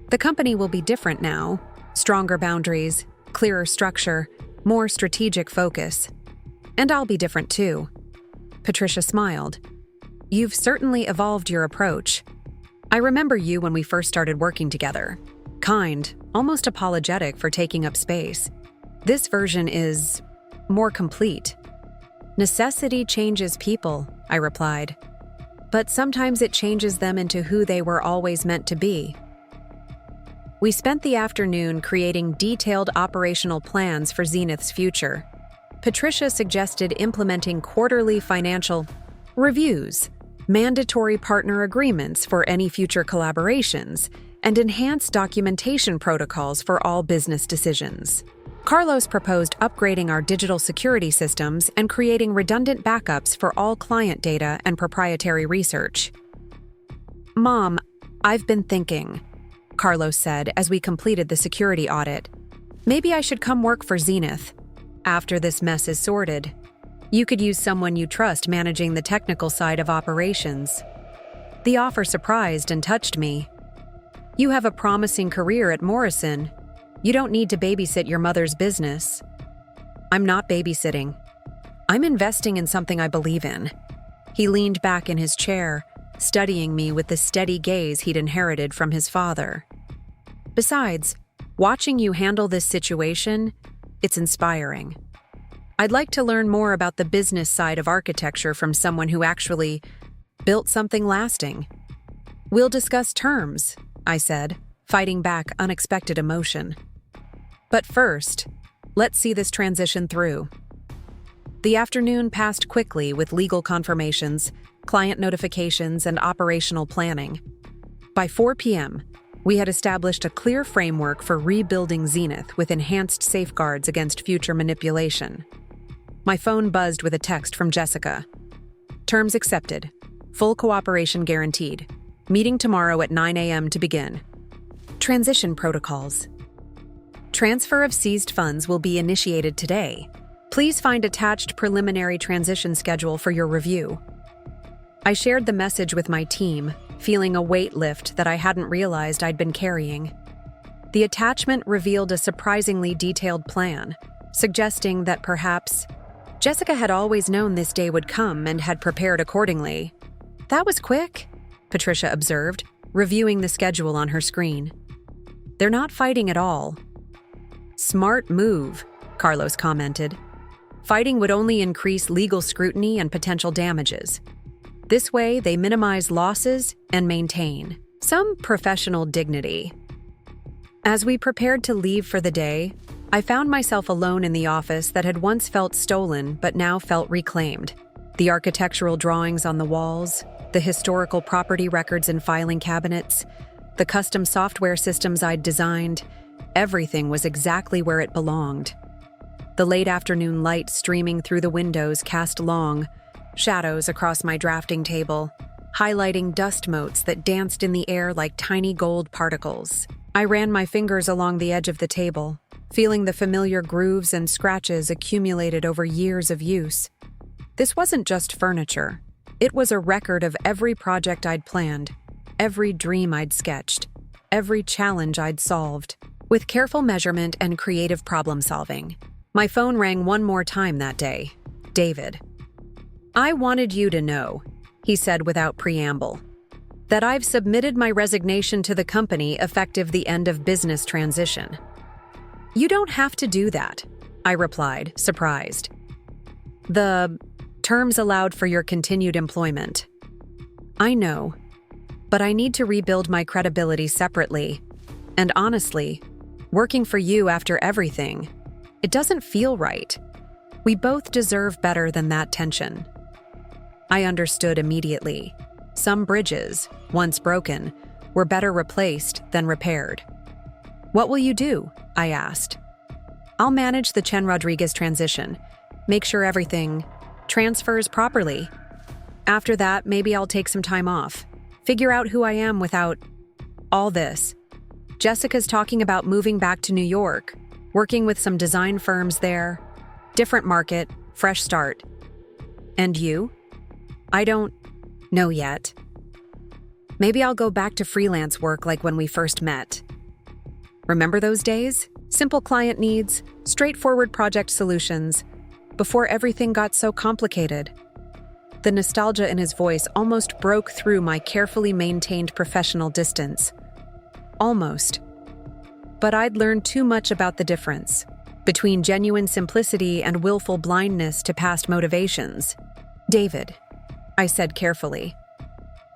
The company will be different now. Stronger boundaries, clearer structure, more strategic focus. And I'll be different too. Patricia smiled. You've certainly evolved your approach. I remember you when we first started working together. Kind, almost apologetic for taking up space. This version is more complete. Necessity changes people, I replied. But sometimes it changes them into who they were always meant to be. We spent the afternoon creating detailed operational plans for Zenith's future. Patricia suggested implementing quarterly financial reviews, mandatory partner agreements for any future collaborations, and enhanced documentation protocols for all business decisions. Carlos proposed upgrading our digital security systems and creating redundant backups for all client data and proprietary research. Mom, I've been thinking, Carlos said as we completed the security audit. Maybe I should come work for Zenith. After this mess is sorted, you could use someone you trust managing the technical side of operations. The offer surprised and touched me. You have a promising career at Morrison. You don't need to babysit your mother's business. I'm not babysitting. I'm investing in something I believe in. He leaned back in his chair, studying me with the steady gaze he'd inherited from his father. Besides, watching you handle this situation, it's inspiring. I'd like to learn more about the business side of architecture from someone who actually built something lasting. We'll discuss terms, I said, fighting back unexpected emotion. But first, let's see this transition through. The afternoon passed quickly with legal confirmations, client notifications, and operational planning. By 4 p.m., we had established a clear framework for rebuilding Zenith with enhanced safeguards against future manipulation. My phone buzzed with a text from Jessica. Terms accepted. Full cooperation guaranteed. Meeting tomorrow at 9 a.m. to begin. Transition protocols. Transfer of seized funds will be initiated today. Please find attached preliminary transition schedule for your review. I shared the message with my team, feeling a weight lift that I hadn't realized I'd been carrying. The attachment revealed a surprisingly detailed plan, suggesting that perhaps Jessica had always known this day would come and had prepared accordingly. "That was quick," Patricia observed, reviewing the schedule on her screen. "They're not fighting at all." "Smart move," Carlos commented. "Fighting would only increase legal scrutiny and potential damages. This way, they minimize losses and maintain some professional dignity." As we prepared to leave for the day, I found myself alone in the office that had once felt stolen but now felt reclaimed. The architectural drawings on the walls, the historical property records in filing cabinets, the custom software systems I'd designed, everything was exactly where it belonged. The late afternoon light streaming through the windows cast long shadows across my drafting table, highlighting dust motes that danced in the air like tiny gold particles. I ran my fingers along the edge of the table, feeling the familiar grooves and scratches accumulated over years of use. This wasn't just furniture. It was a record of every project I'd planned, every dream I'd sketched, every challenge I'd solved, with careful measurement and creative problem-solving. My phone rang one more time that day. David. "I wanted you to know," he said without preamble, "that I've submitted my resignation to the company effective the end of business transition." "You don't have to do that," I replied, surprised. "The terms allowed for your continued employment." "I know, but I need to rebuild my credibility separately. And honestly, working for you after everything, it doesn't feel right. We both deserve better than that tension." I understood immediately. Some bridges, once broken, were better replaced than repaired. "What will you do?" I asked. "I'll manage the Chen Rodriguez transition, make sure everything transfers properly. After that, maybe I'll take some time off, figure out who I am without all this. Jessica's talking about moving back to New York, working with some design firms there. Different market, fresh start. And you? I don't know yet. Maybe I'll go back to freelance work like when we first met. Remember those days? Simple client needs, straightforward project solutions, before everything got so complicated." The nostalgia in his voice almost broke through my carefully maintained professional distance. Almost. But I'd learned too much about the difference between genuine simplicity and willful blindness to past motivations. "David," I said carefully,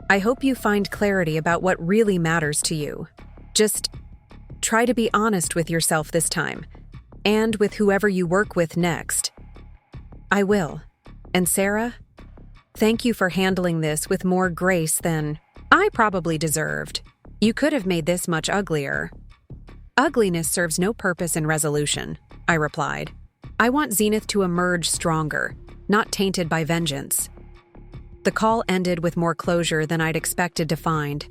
"I hope you find clarity about what really matters to you. Just try to be honest with yourself this time, and with whoever you work with next." "I will. And Sarah, thank you for handling this with more grace than I probably deserved. You could have made this much uglier." "Ugliness serves no purpose in resolution," I replied. "I want Zenith to emerge stronger, not tainted by vengeance." The call ended with more closure than I'd expected to find.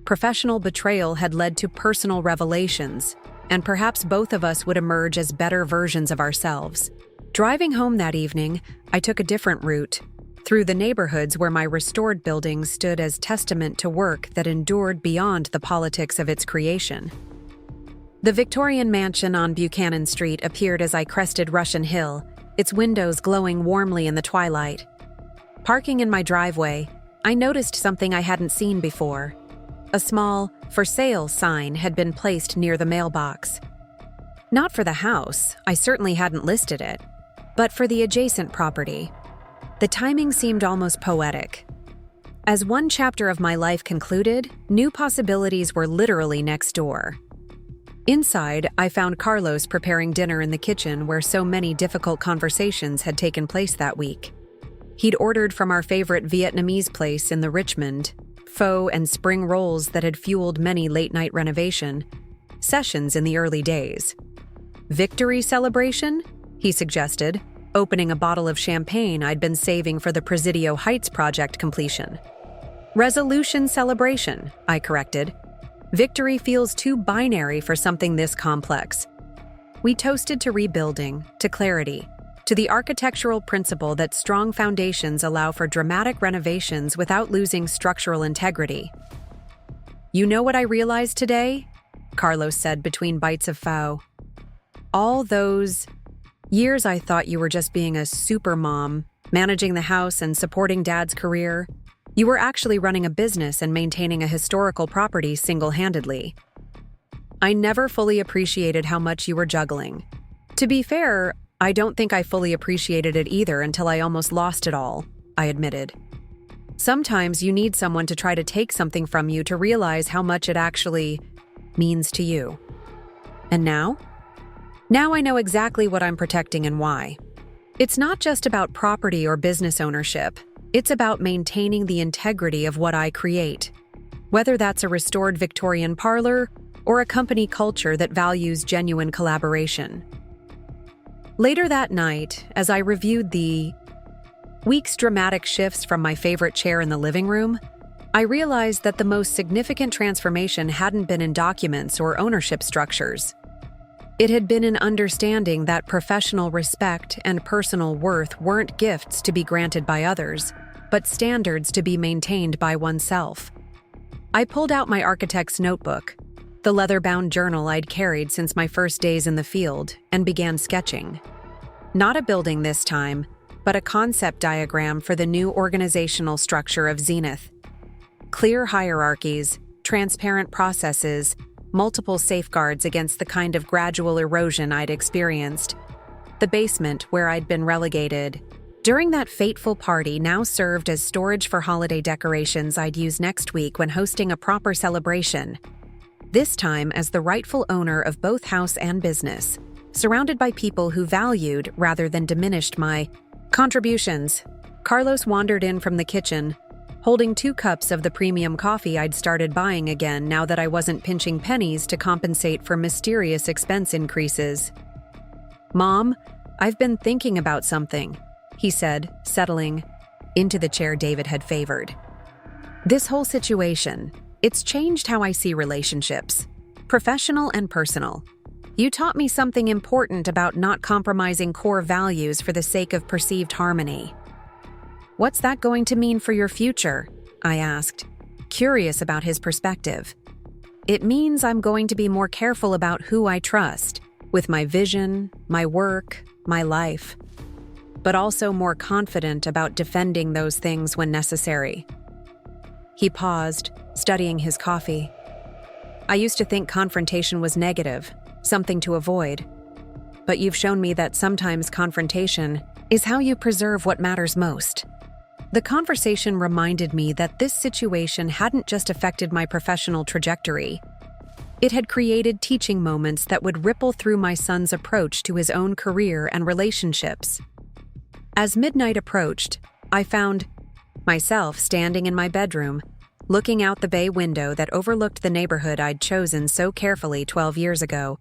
Professional betrayal had led to personal revelations, and perhaps both of us would emerge as better versions of ourselves. Driving home that evening, I took a different route, through the neighborhoods where my restored buildings stood as testament to work that endured beyond the politics of its creation. The Victorian mansion on Buchanan Street appeared as I crested Russian Hill, its windows glowing warmly in the twilight. Parking in my driveway, I noticed something I hadn't seen before. A small "for sale" sign had been placed near the mailbox. Not for the house, I certainly hadn't listed it, but for the adjacent property. The timing seemed almost poetic. As one chapter of my life concluded, new possibilities were literally next door. Inside, I found Carlos preparing dinner in the kitchen where so many difficult conversations had taken place that week. He'd ordered from our favorite Vietnamese place in the Richmond, pho and spring rolls that had fueled many late-night renovation sessions in the early days. "Victory celebration?" he suggested, opening a bottle of champagne I'd been saving for the Presidio Heights project completion. "Resolution celebration," I corrected. Victory feels too binary for something this complex. We toasted to rebuilding, to clarity, to the architectural principle that strong foundations allow for dramatic renovations without losing structural integrity. "You know what I realized today?" Carlos said between bites of pho. "All those years I thought you were just being a super mom, managing the house and supporting Dad's career. You were actually running a business and maintaining a historical property single-handedly. I never fully appreciated how much you were juggling. To be fair, I don't think I fully appreciated it either until I almost lost it all," I admitted. "Sometimes you need someone to try to take something from you to realize how much it actually means to you. And now? Now I know exactly what I'm protecting and why. It's not just about property or business ownership. It's about maintaining the integrity of what I create, whether that's a restored Victorian parlor or a company culture that values genuine collaboration." Later that night, as I reviewed the week's dramatic shifts from my favorite chair in the living room, I realized that the most significant transformation hadn't been in documents or ownership structures. It had been in understanding that professional respect and personal worth weren't gifts to be granted by others, but standards to be maintained by oneself. I pulled out my architect's notebook, the leather-bound journal I'd carried since my first days in the field, and began sketching. Not a building this time, but a concept diagram for the new organizational structure of Zenith. Clear hierarchies, transparent processes, multiple safeguards against the kind of gradual erosion I'd experienced. The basement, where I'd been relegated during that fateful party, now served as storage for holiday decorations I'd use next week when hosting a proper celebration. This time as the rightful owner of both house and business, surrounded by people who valued rather than diminished my contributions. Carlos wandered in from the kitchen, holding 2 cups of the premium coffee I'd started buying again now that I wasn't pinching pennies to compensate for mysterious expense increases. "Mom, I've been thinking about something," he said, settling into the chair David had favored. "This whole situation, it's changed how I see relationships, professional and personal. You taught me something important about not compromising core values for the sake of perceived harmony." "What's that going to mean for your future?" I asked, curious about his perspective. "It means I'm going to be more careful about who I trust, with my vision, my work, my life, but also more confident about defending those things when necessary." He paused, studying his coffee. "I used to think confrontation was negative, something to avoid. But you've shown me that sometimes confrontation is how you preserve what matters most." The conversation reminded me that this situation hadn't just affected my professional trajectory. It had created teaching moments that would ripple through my son's approach to his own career and relationships. As midnight approached, I found myself standing in my bedroom, looking out the bay window that overlooked the neighborhood I'd chosen so carefully 12 years ago.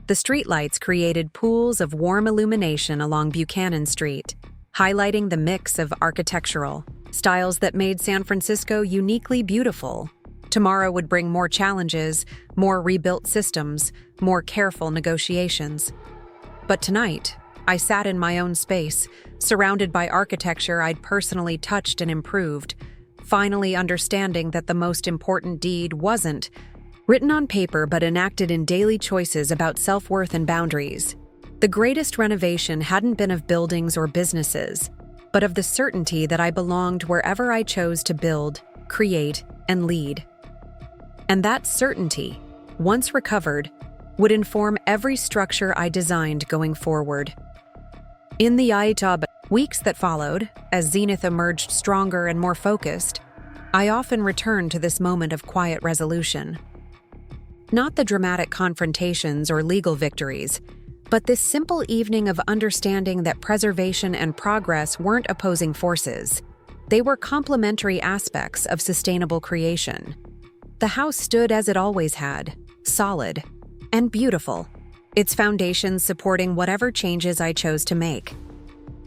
The streetlights created pools of warm illumination along Buchanan Street, highlighting the mix of architectural styles that made San Francisco uniquely beautiful. Tomorrow would bring more challenges, more rebuilt systems, more careful negotiations. But tonight, I sat in my own space, surrounded by architecture I'd personally touched and improved, finally understanding that the most important deed wasn't written on paper but enacted in daily choices about self-worth and boundaries. The greatest renovation hadn't been of buildings or businesses, but of the certainty that I belonged wherever I chose to build, create, and lead. And that certainty, once recovered, would inform every structure I designed going forward. In the weeks that followed, as Zenith emerged stronger and more focused, I often returned to this moment of quiet resolution. Not the dramatic confrontations or legal victories, but this simple evening of understanding that preservation and progress weren't opposing forces. They were complementary aspects of sustainable creation. The house stood as it always had, solid and beautiful, its foundations supporting whatever changes I chose to make.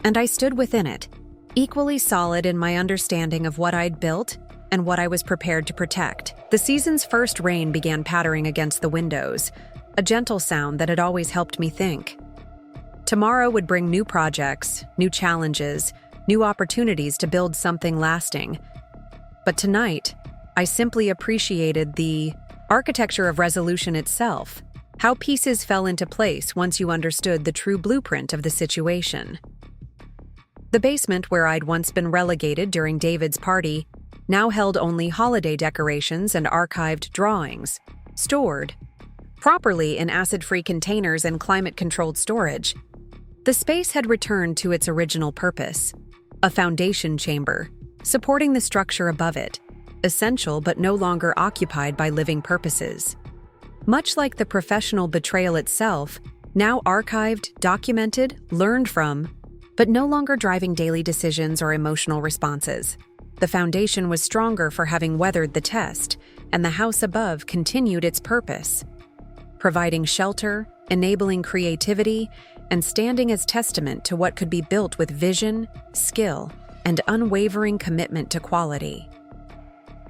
And I stood within it, equally solid in my understanding of what I'd built and what I was prepared to protect. The season's first rain began pattering against the windows, a gentle sound that had always helped me think. Tomorrow would bring new projects, new challenges, new opportunities to build something lasting. But tonight, I simply appreciated the architecture of resolution itself, how pieces fell into place once you understood the true blueprint of the situation. The basement, where I'd once been relegated during David's party, now held only holiday decorations and archived drawings, stored properly in acid-free containers and climate-controlled storage. The space had returned to its original purpose, a foundation chamber, supporting the structure above it, essential but no longer occupied by living purposes. Much like the professional betrayal itself, now archived, documented, learned from, but no longer driving daily decisions or emotional responses. The foundation was stronger for having weathered the test, and the house above continued its purpose, providing shelter, enabling creativity, and standing as testament to what could be built with vision, skill, and unwavering commitment to quality.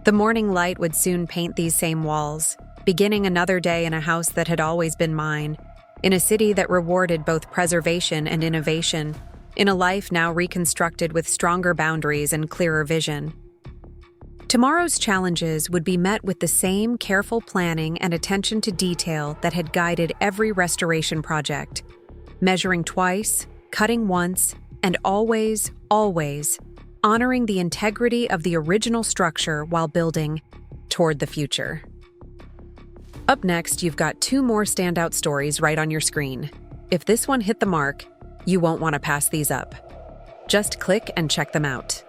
The morning light would soon paint these same walls, beginning another day in a house that had always been mine, in a city that rewarded both preservation and innovation, in a life now reconstructed with stronger boundaries and clearer vision. Tomorrow's challenges would be met with the same careful planning and attention to detail that had guided every restoration project, measuring twice, cutting once, and always, always honoring the integrity of the original structure while building toward the future. Up next, you've got 2 more standout stories right on your screen. If this one hit the mark, you won't want to pass these up. Just click and check them out.